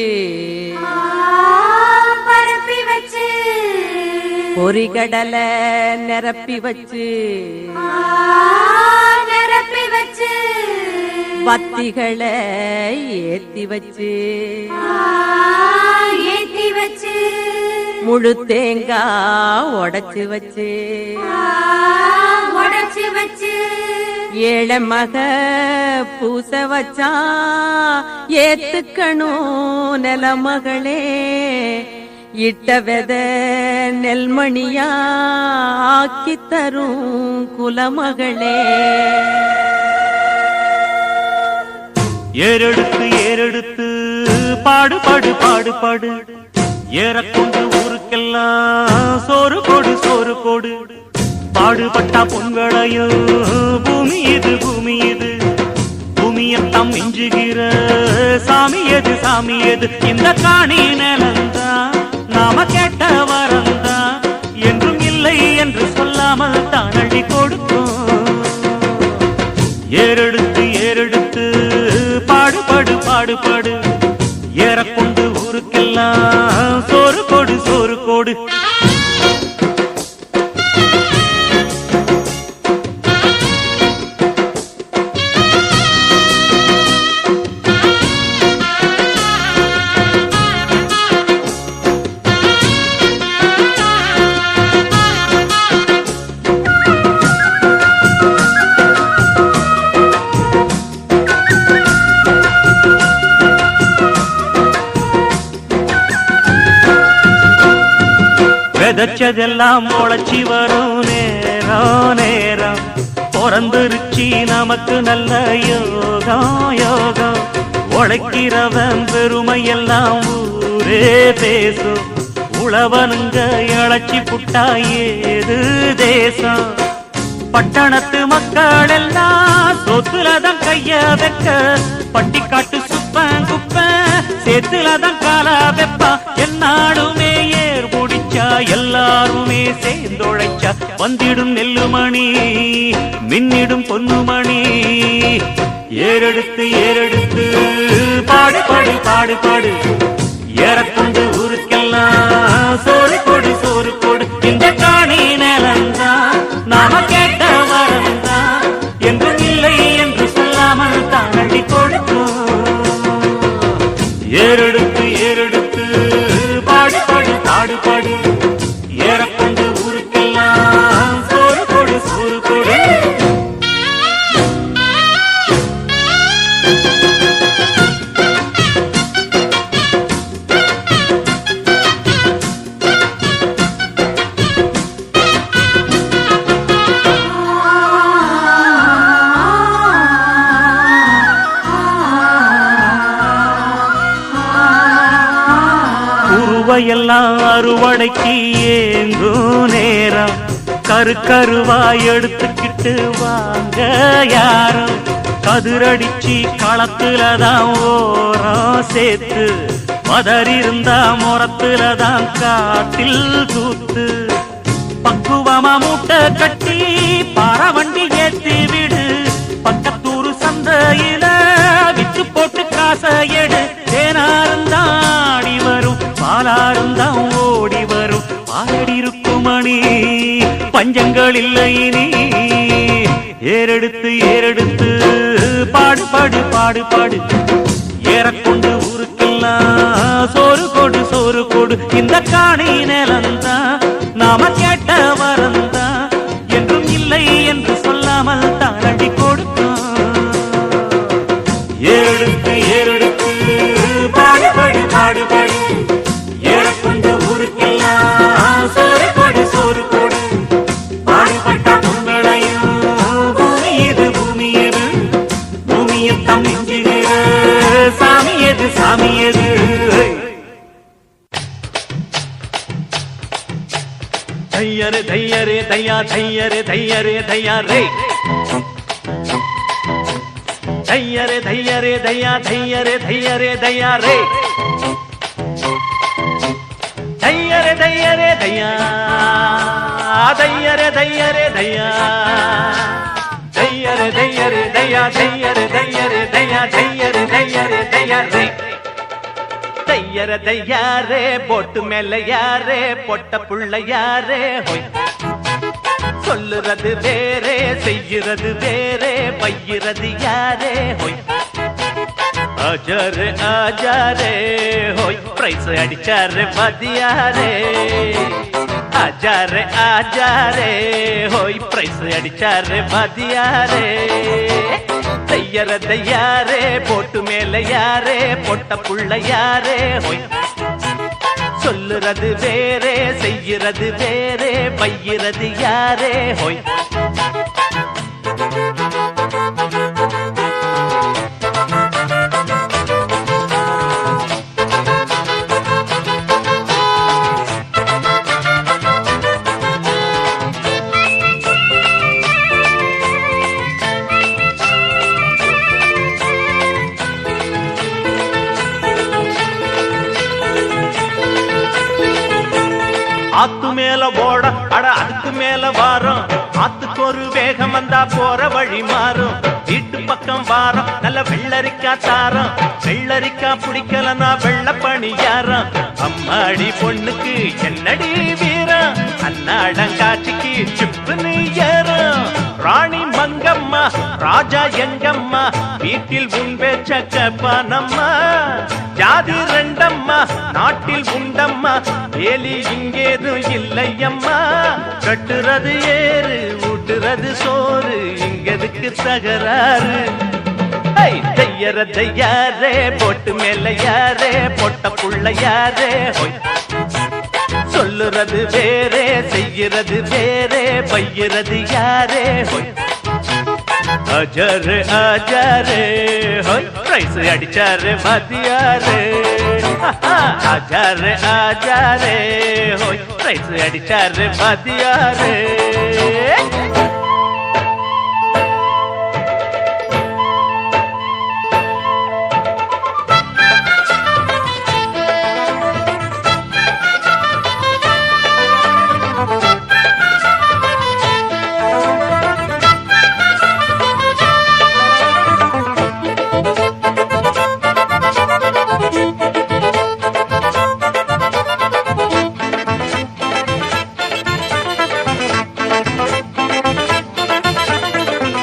பொறிகடலை நிரப்பி வச்சு வத்திகளை ஏத்தி வச்சு முழு தேங்காய் உடைச்சு வச்சு ஏழை மக பூச வச்சா ஏத்துக்கணும் நிலமகளே இட்ட வெத நெல்மணியா ஆக்கி தரும் குலமகளே ஏறெடுத்து பாடு ஏறக்கொண்டு ஊருக்கெல்லாம் சோறு கோடு பாடுபட்டா பொங்கலையும் பூமி இது பூமியத்தான் மிஞ்சுகிற சாமி எது இந்த காணி நிலந்தான் நாம கேட்ட வரந்தான் என்றும் இல்லை என்று சொல்லாமல் தான் அள்ளி கொடுக்கும் ஏறெடுத்து பாடு ஏறக்கொண்டு ஊருக்கெல்லாம் சோறு கோடு விதைச்சதெல்லாம் முளைச்சி வரும் நேரம் நேரம் பிறந்துருச்சி நமக்கு நல்ல யோகம் யோகம் உழைக்கிறவன் பெருமையெல்லாம் ஊரே பேசும் உழவனுங்க இழைச்சி புட்டா ஏது தேசம் பட்டணத்து மக்கள் எல்லாம் சொத்துலதான் கைய வைக்க பட்டிக்காட்டு சுப்பன் குப்பன் சேத்துலதான் காலா வெப்பா என்னாலுமே ஏர் முடிச்சா எல்லாருமே சேர்ந்தொழைச்சா வந்திடும் நெல்லுமணி மின்னிடும் பொன்னுமணி ஏறெடுத்து ஏறெடுத்து பாடு பாடு பாடு பாடு ஏறக்கொண்டு ஊருக்கெல்லாம் சோறு கொடு சோறு கொடு இந்த காணி நிலந்தான் நாம கேட்ட வரந்தான் என்றும் இல்லை என்று சொல்லாமல் தான் அள்ளி கொடுக்கும் ஏறெடுத்து ஏறெடுத்து பாடு பாடு பாடு பாடு ஏறக்கொண்டு ஊருக்கெல்லாம் சோறு கொடு சோறு கொடு எல்லாம் அறுவடைக்கு ஏங்கும் நேரம் கருவாய் எடுத்துக்கிட்டு வாங்க யாரும் கதிரடிச்சு களத்துலதான் ஓரம் சேர்த்து மதறிருந்தா முறத்துலதான் காட்டில் தூத்து பக்குவமா மூட்டை கட்டி பாரவண்டி ஏத்தி விடு பக்கத்தூரு சந்தையில வித்து போட்டு காசை எடு தேனாருந்தாடி வரும் பாலாருந்தான் ஓடி வரும் பாடி இருக்கும் மணி பஞ்சங்கள் இல்லை நீ ஏறெடுத்து ஏறெடுத்து பாடு பாடு பாடு பாடு ஏறக்கொண்டு ஊருக்கெல்லாம் சோறு கொடு சோறு கொடு இந்த காணி நிலந்தான் நாம கேட்ட வரந்தான் என்றும் இல்லை என்று சொல்லாமல் தான் அடி கொடுக்கும் ஏறெடுத்து ஏறெடுத்து பாடு பாடு பாடு பாடு ஏறக்கொண்டு ஊருக்கெல்லாம் சோறு கொடு சோறு கொடு பாடுபட்ட பொங்கலையும் பூமி எது பூமி எது பூமியத்தம் நெஞ்சுகிற சாமி எது சாமி எது தையரே தையரே தையா தையரே தையரே தையா ரே தையரே தையரே தையா தையரே தையரே தையா ரே தையரே தையரே தையா தையரே தையரே தையா தையரே தையரே தையா தையரே தையரே தையா தையரே தையரே தையா ரே தையர தையாரே போட்டு மேல யாரே பொட்ட புள்ள யாரே ஹொய் சொல்லுறது வேறே செய்கிறது வேறே பையிறது யாரே ஹொய் ஆஜாரே ஆஜாரே ஹொய் பிரைஸ் அடிச்சாரே மதியாரே ஆஜாரே ஆஜாரே ஹொய் பிரைஸ் அடிச்சாரே மதியாரே தையர தையாரே போட்டு மேல யாரே பொட்ட புள்ள யாரே ஹொய் சொல்லுறது வேறே செய்கிறது வேறே பையிறது யாரே ஹொய் ஆத்து மேல ஓட அட அதுக்கு மேல வாரம் ஆத்துக்கு ஒரு வேகம் வந்தா போற வழி மாறும் வீட்டு பக்கம் வாரம் நல்ல வெள்ளரிக்கா தாரம் வெள்ளரிக்கா பிடிக்கலனா வெள்ள பணியாரம் அம்மாடி பொண்ணுக்கு என்னடி வீரம் அன்னாடங்காட்சிக்கு சிப்புன்னு ஏறும் ராணி மங்கம்மா ராஜா எங்கம்மா வீட்டில் உன் பேச்ச கேப்பானம்மா ஜாதி ரெண்டம்மா நாட்டில் உண்டம்மா வேலி இங்கேதும் இல்லையம்மா கட்டுறது ஏறு ஊட்டுறது சோறு இங்கதுக்கு தகராறு தையர தையாரே போட்டு மேல யாரே பொட்ட புள்ள யாரே ஹொய் சொல்லுறது வேறே செய்யறது வேறே பையறது யாரே ஹோய் அஜாரே அஜாரே ஹோய் பிரைஸ் அடிச்சாரே மதியாரே அஜாரே அஜாரே ஹோய் பிரைஸ் அடிச்சாரே மதியாரே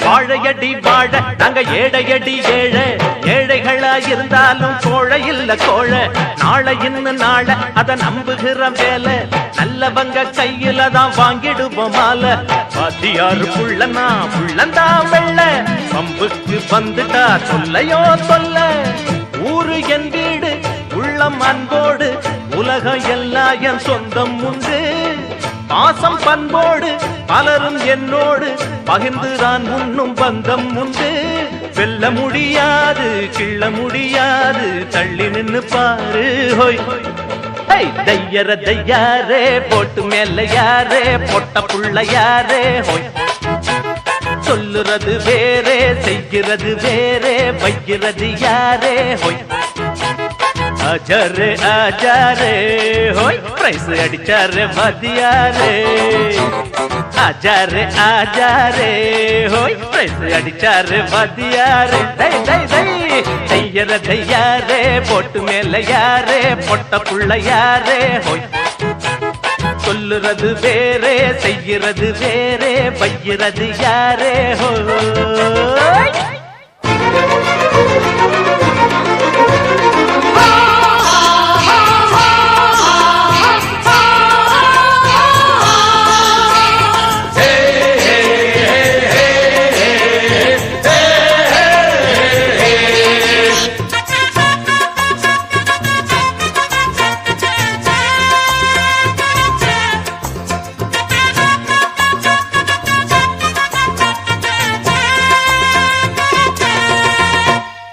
வாழையடி வாழ நாங்க ஏழையடி ஏழை ஏழைகளா இருந்தாலும் கோழை இல்ல கோழை நாளை இன்னும் நாளை அத நம்புகிற வேலை நல்லவங்க கையில தான் வாங்கிடுவோம் மாலை வாத்தியாரு புள்ளனா புள்ளந்தா வெள்ள பம்புக்கு வந்துட்டா சொல்லையோ சொல்ல ஊரு என் வீடு உள்ளம் அன்போடு உலகம் எல்லாம் என் சொந்தம் உண்டு பாசம் பண்போடு பலரும் என்னோடு பகிர்ந்துதான் உண்ணும் பந்தம் உண்டு வெல்ல முடியாது கிள்ள முடியாது தள்ளி நின்னு பாரு ஹோய் தையர தையாரே போட்டு மேல யாரே பொட்ட புள்ள யாரே ஹோய் சொல்லுறது வேறே செய்கிறது வேறே வைக்கிறது யாரே ஹோய் அஜாரே அஜாரே ஹோய் பிரைஸ் அடிச்சாரே மதியாரே அஜாரே அஜாரே ஹோய் பிரைஸ் அடிச்சாரே மதியாரே தை தை தை தையர தையாரே போட்டு மேல யாரே பொட்ட புள்ள யாரே ஹோய் சொல்லுறது வேறே செய்கிறது வேறே வைக்கிறது யாரே ஹோய்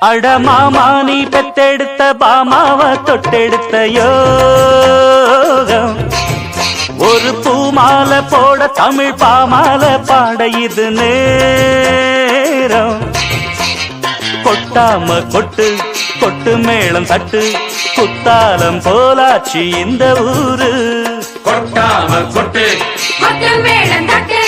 அட மாமா நீ பெத்தெடுத்த பாமாவ தொட்டெடுத்த யோகம் ஒரு பூமாலை போட தமிழ் பாமாலை பாட இது நேரம் கொட்டாம கொட்டு கொட்டு மேளம் தட்டு குத்தாலம் போலாச்சு இந்த ஊரு கொட்டாம கொட்டு கொட்டு மேளம் தட்டு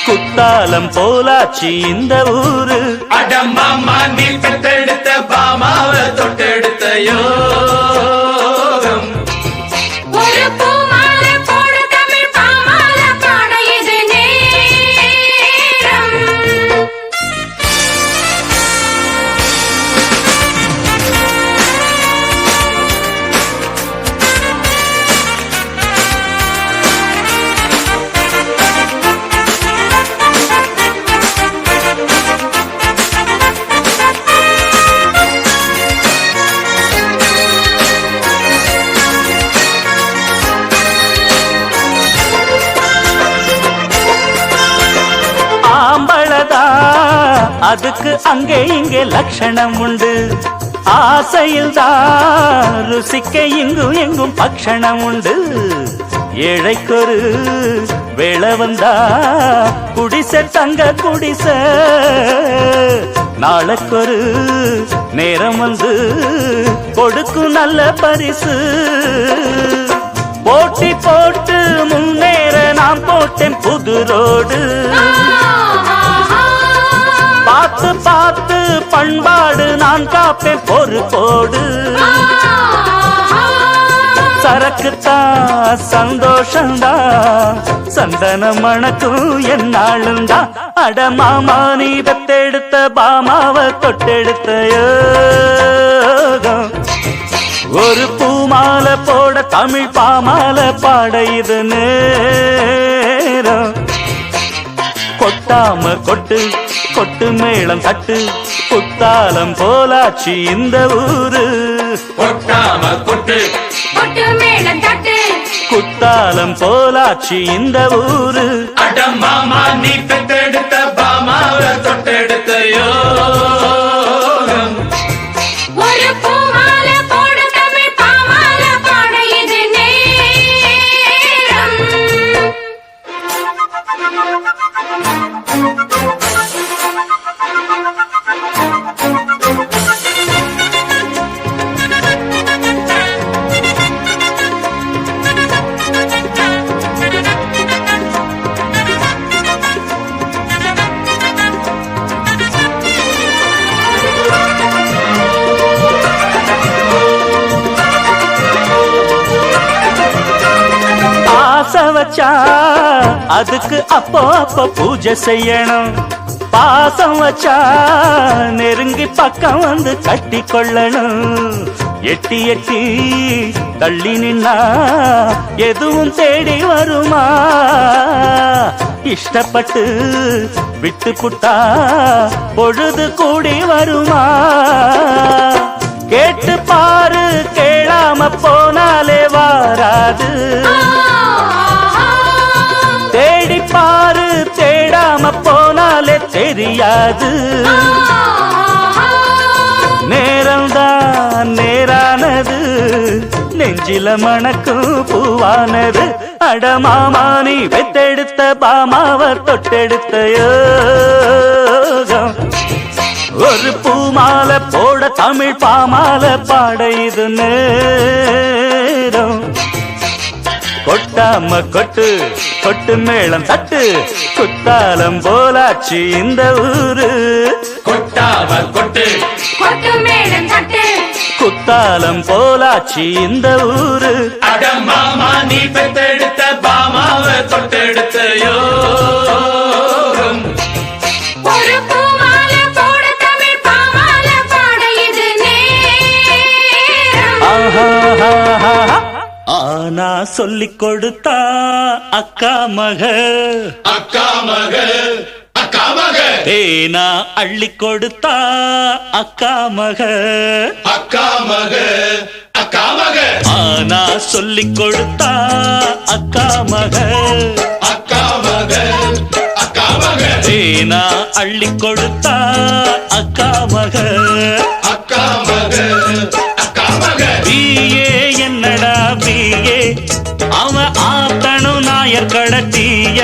குத்தாலம் போலாச்சு இந்த ஊரு அடம்மாமா நீ பெத்தெடுத்த பாமாவ தொட்டெடுத்த யோகம் ஒரு பூமாலை போட தமிழ் பாமாலை பாட இது நேரம் அதுக்கு அங்கே இங்கே லட்சணம் உண்டு ஆசையில் தான் ருசிக்க இங்கும் எங்கும் பக்ஷணம் உண்டு ஏழைக்கொரு வேளை வந்தா குடிசை தங்க குடிசை நாளைக்கொரு நேரம் வந்து கொடுக்கும் நல்ல பரிசு போட்டி போட்டு முன்னேற நான் போட்டேன் புது ரோடு பார்த்து பார்த்து பண்பாடு நான் காப்பேன் பொறுப்போடு சரக்குத்தான் சந்தோஷந்தான் சந்தன மணக்கும் என்னாளுந்தா அட மாமா நீ பெத்தெடுத்த பாமாவ தொட்டெடுத்த யோகம் ஒரு பூமாலை போட தமிழ் பாமாலை பாட இது நேரம் கொட்டாம கொட்டு கொட்டு மேளம் தட்டு குத்தாலம் போலாச்சு இந்த ஊரு கொட்டாம கொட்டு கொட்டு மேளம் தட்டு குத்தாலம் போலாச்சு இந்த ஊரு. அட மாமா நீ பெத்தெடுத்த பாமாவை தொட்டெடுத்த யோகம். ஒரு பூமால போட தமிழ் பாமால பாட இது நேரம். ஆசை வச்சா அதுக்கு அப்போ அப்போ பூஜை செய்யணும். பாசம் வச்சா நெருங்கி பக்கம் வந்து கட்டி கொள்ளணும். எட்டி எட்டி தள்ளி நின்னா எதுவும் தேடி வருமா? இஷ்டப்பட்டு விட்டு புட்டா பொழுது கூடி வருமா? கேட்டு பாரு கேளாம போனாலே வாராது. தேடி பாரு தேடாம போனாலே தெரியாது. நேரம்தான் நேரானது நெஞ்சில மணக்கும் பூவானது. அடமாமா நீ வெத்தெடுத்த பாமாவ தொட்டெடுத்த யோகம். ஒரு பூமால போட தமிழ் பாமால பாட இது நேரம். கொட்டாம கொட்டு கொட்டு மேளம் தட்டு குத்தாலம் போலாச்சு இந்த ஊரு. கொட்டாவ கொட்டு கொட்டு மேளம் தட்டு குத்தாலம் போலாச்சு இந்த ஊரு. அட மாமா நீ பெத்தெடுத்த பாமாவை தொட்டெடுத்த யோகம். ஒரு பூமால போட தமிழ் பாமால பாட இது நேரம். ஆஹா ஆனா சொல்லிக் கொடுத்தா அக்கா மக. அக்கா மக அக்கா மக தேனா அள்ளி கொடுத்தா அக்கா மக. அக்கா மக அக்கா மக ஆனா சொல்லிக் கொடுத்தா அக்கா மக. அக்கா மக அக்கா மக தேனா அள்ளி கொடுத்தா அக்கா மக. அக்கா மக அக்கா மக பிஏ என்னடா பிஏ அவன் ஆத்தனும் நாயர் கடத்திய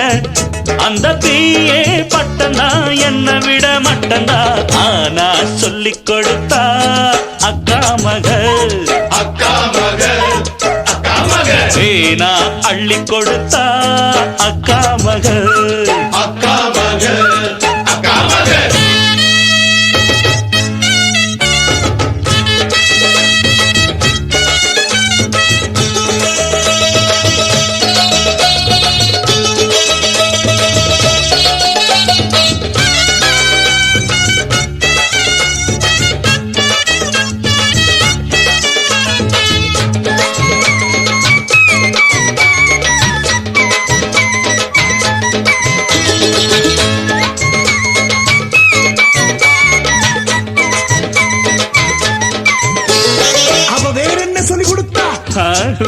அந்த பிஏ பட்டந்தா என்ன விட மட்டந்தா. ஆனா சொல்லிக் கொடுத்தா அக்கா மக. அக்கா மக அக்கா மக தேனா அள்ளி கொடுத்தா அக்கா மக. அக்கா மக அக்கா மக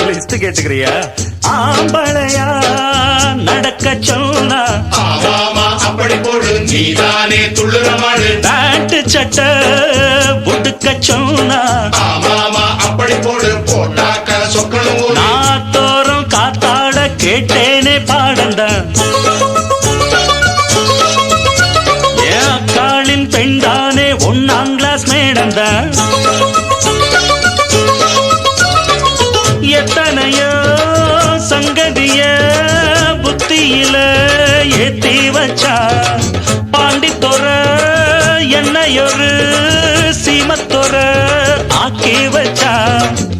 லிஸ்ட் கேட்டுக்கிறியா? ஆம்பளையா நடக்க சொன்னா ஆமாமா அப்படி போடு நீதானே துள்ளுற மாடு. பேண்ட் சட்டை புடுக்க சொன்னா ஆமாமா அப்படி போடு போட்டாக்க சொக்கணும் ஊரு. நாத்தோறும் காத்தாட கேட்டேனே பாடந்தான். என் அக்காளின் பெண்தானே 1ஆம் கிளாஸ் மேடந்தான். எத்தனையோ சங்கதிய புத்தியில ஏத்தி வச்சா பாண்டித்தொர என்னையொரு சீமத்தொர ஆக்கி வச்சா.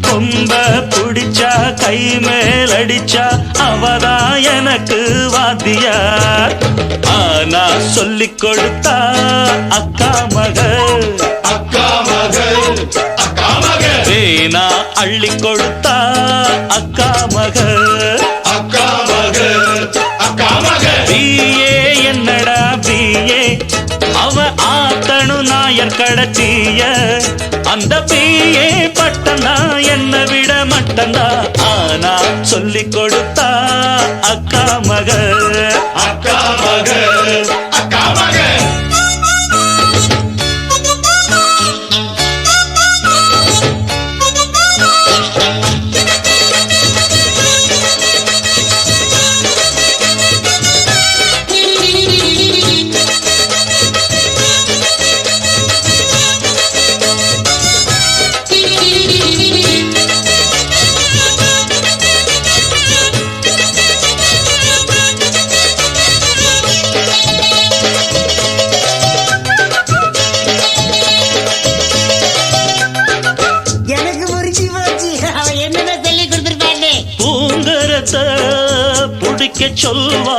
கொம்ப புடிச்சா கை மேல் அடிச்சா அவதான் எனக்கு வாத்தியார். ஆனா சொல்லிக் கொடுத்தா அக்கா மக. அக்கா மக அக்கா மக தேனா அள்ளி கொடுத்தா அக்கா மக. அக்கா மக அக்கா மக பிஏ என்னடா பிஏ அவ ஆத்தனு நாயர் கடத்திய அந்த பிஏ பட்டந்தா என்ன விட மட்டந்தா. ஆனா சொல் சொல்லிக் கொடுத்தா அக்கா மக அக்கா மக அக்கா மக எனக்கு புரிஞ்சு போச்சு அவன் என்னென்ன சொல்லி கொடுத்துருப்பான்னு. பூங்கரத்தை பிடிக்க சொல்வா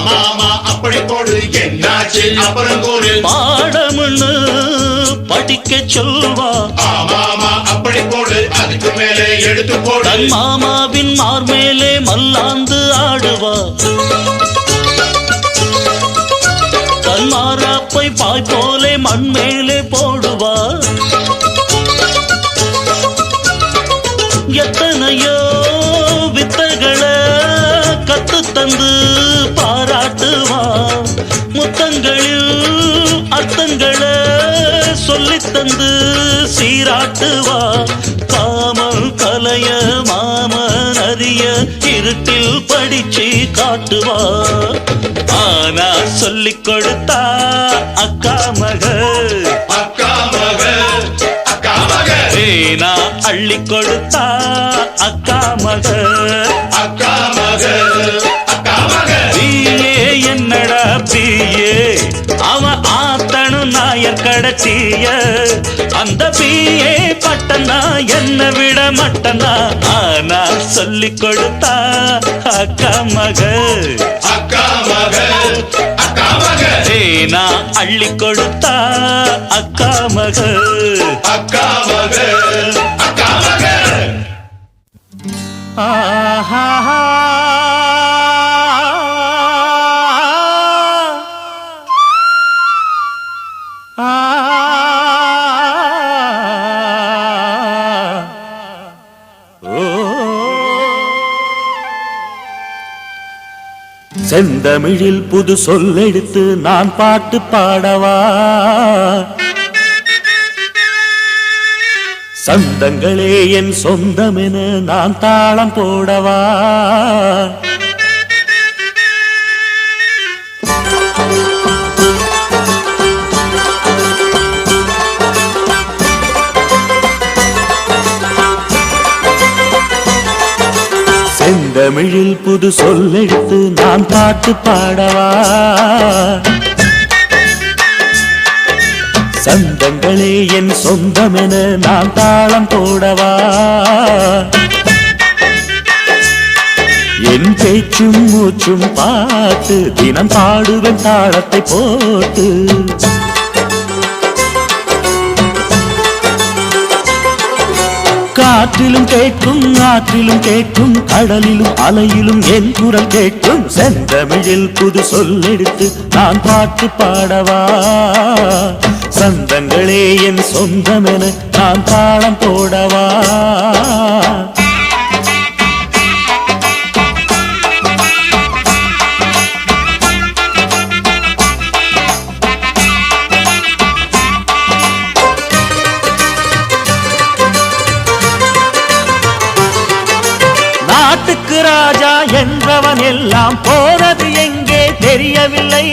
மாமா அப்படி போடு என்னாச்சு அப்புறம் கூறு பாடம்னு படிக்க சொல்வா மாமா அப்படி போடு அதுக்கு மேலே எடுத்து போடு தன் மாமாவின் மார்மேலே மல்லாந்து ஆடுவா தன் மாறாப்பை பாய் போலே மண் மேலே போடுவா எத்தனையோ வித்தைகளை கத்து தந்து பாராட்டுவா முத்தங்களில் அர்த்தங்களை சொல்லித் தந்து சீராட்டுவா காமம் கலைய மாமன் அறிய இருட்டில் படிச்சு காட்டுவா ஆனா சொல்லிக் கொடுத்தா அக்கா மக அக்கா மக அக்கா மக வேணா அள்ளி கொடுத்தா அக்கா மக அக்கா மக அக்கா மக பிஏ என்னடா பிஏ அவன் ஆத்தனு நாயர் கடத்திய அந்த பிஏ பட்டனா என்ன விட மட்டனா ஆனா சொல்லிக் கொடுத்தா அக்கா மக அக்கா மக அக்கா மக வேணா அள்ளி கொடுத்தா அக்கா மக அக்கா மக அக்கா மக ஆஹா செந்தமிழில் புது சொல்லெடுத்து நான் பாட்டு பாடவா சந்தங்களே என் சொந்தமென நான் தாளம் போடவா செந்தமிழில் புது சொல்லெடுத்து நான் பாட்டு பாடவா சந்தங்களே என் சொந்தமென நான் தாளம் போடவா என் பேச்சும் மூச்சும் பாட்டு தினம் பாடுவேன் தாளத்தை போட்டு காற்றிலும் கேட்கும் ஆற்றிலும் கேட்கும் கடலிலும் அலையிலும் என் குரல் கேட்கும் செந்தமிழில் புது சொல்லெடுத்து நான் பாட்டு பாடவா சந்தங்களே என் சொந்தமென நான் தாளம் போடவா நாட்டுக்கு ராஜா என்றவன் எல்லாம் போனது எங்கே தெரியவில்லை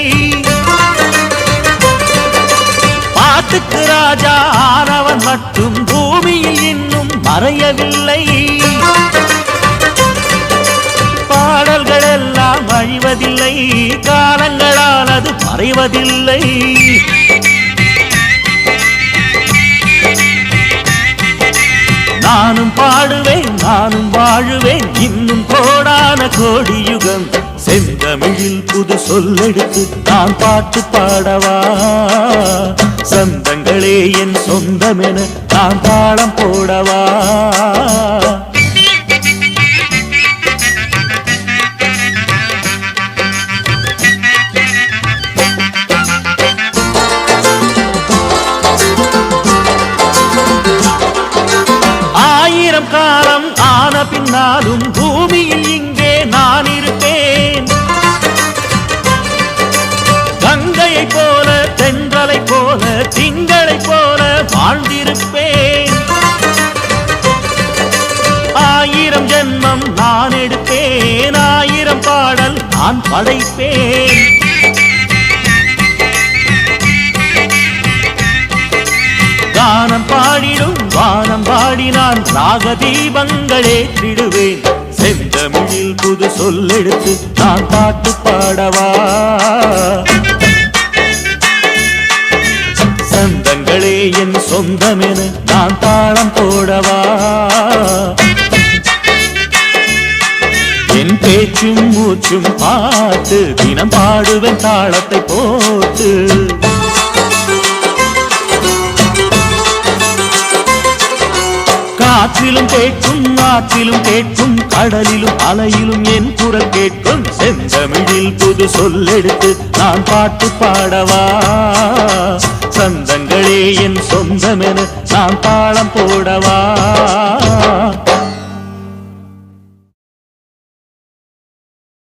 பாட்டுக்கு ராஜா ஆனவன் மட்டும் பூமியில் இன்னும் மறையவில்லை பாடல்கள் எல்லாம் அழிவதில்லை காலங்களால் அது மறைவதில்லை நானும் பாடுவேன் நானும் வாழுவேன் இன்னும் கோடான கோடி யுகம் செந்தமிழில் புது சொல்லெடுத்து நான் பாட்டு பாடவா சந்தங்களே என் சொந்தமென நான் தாளம் போடவா ஆன பின்னாலும் பூமியில் இங்கே நான் இருப்பேன். கங்கையை போல தென்றலை போல திங்களை போல வாழ்ந்திருப்பேன். 1000 ஜென்மம் நான் எடுப்பேன், 1000 பாடல் நான் படைப்பேன். கானம் பாடிடும் வானம் பாடினான் ராக தீபங்களே திடுவேன். செந்தமிழில் புது சொல்லெடுத்து நான் பாட்டு பாடவா, சந்தங்களே என் சொந்தமென நான் தாளம் போடவா. என் பேச்சும் மூச்சும் பாட்டு தினம் பாடுவேன் தாளத்தை போட்டு. காற்றிலும் கேட்கும் ஆற்றிலும் கேட்கும் கடலிலும் அலையிலும் என் குரல் கேட்கும். செந்தமிழில் புது சொல்லெடுத்து நான் பாட்டு பாடவா, சந்தங்களே என் சொந்தமென நான் தாளம் போடவா.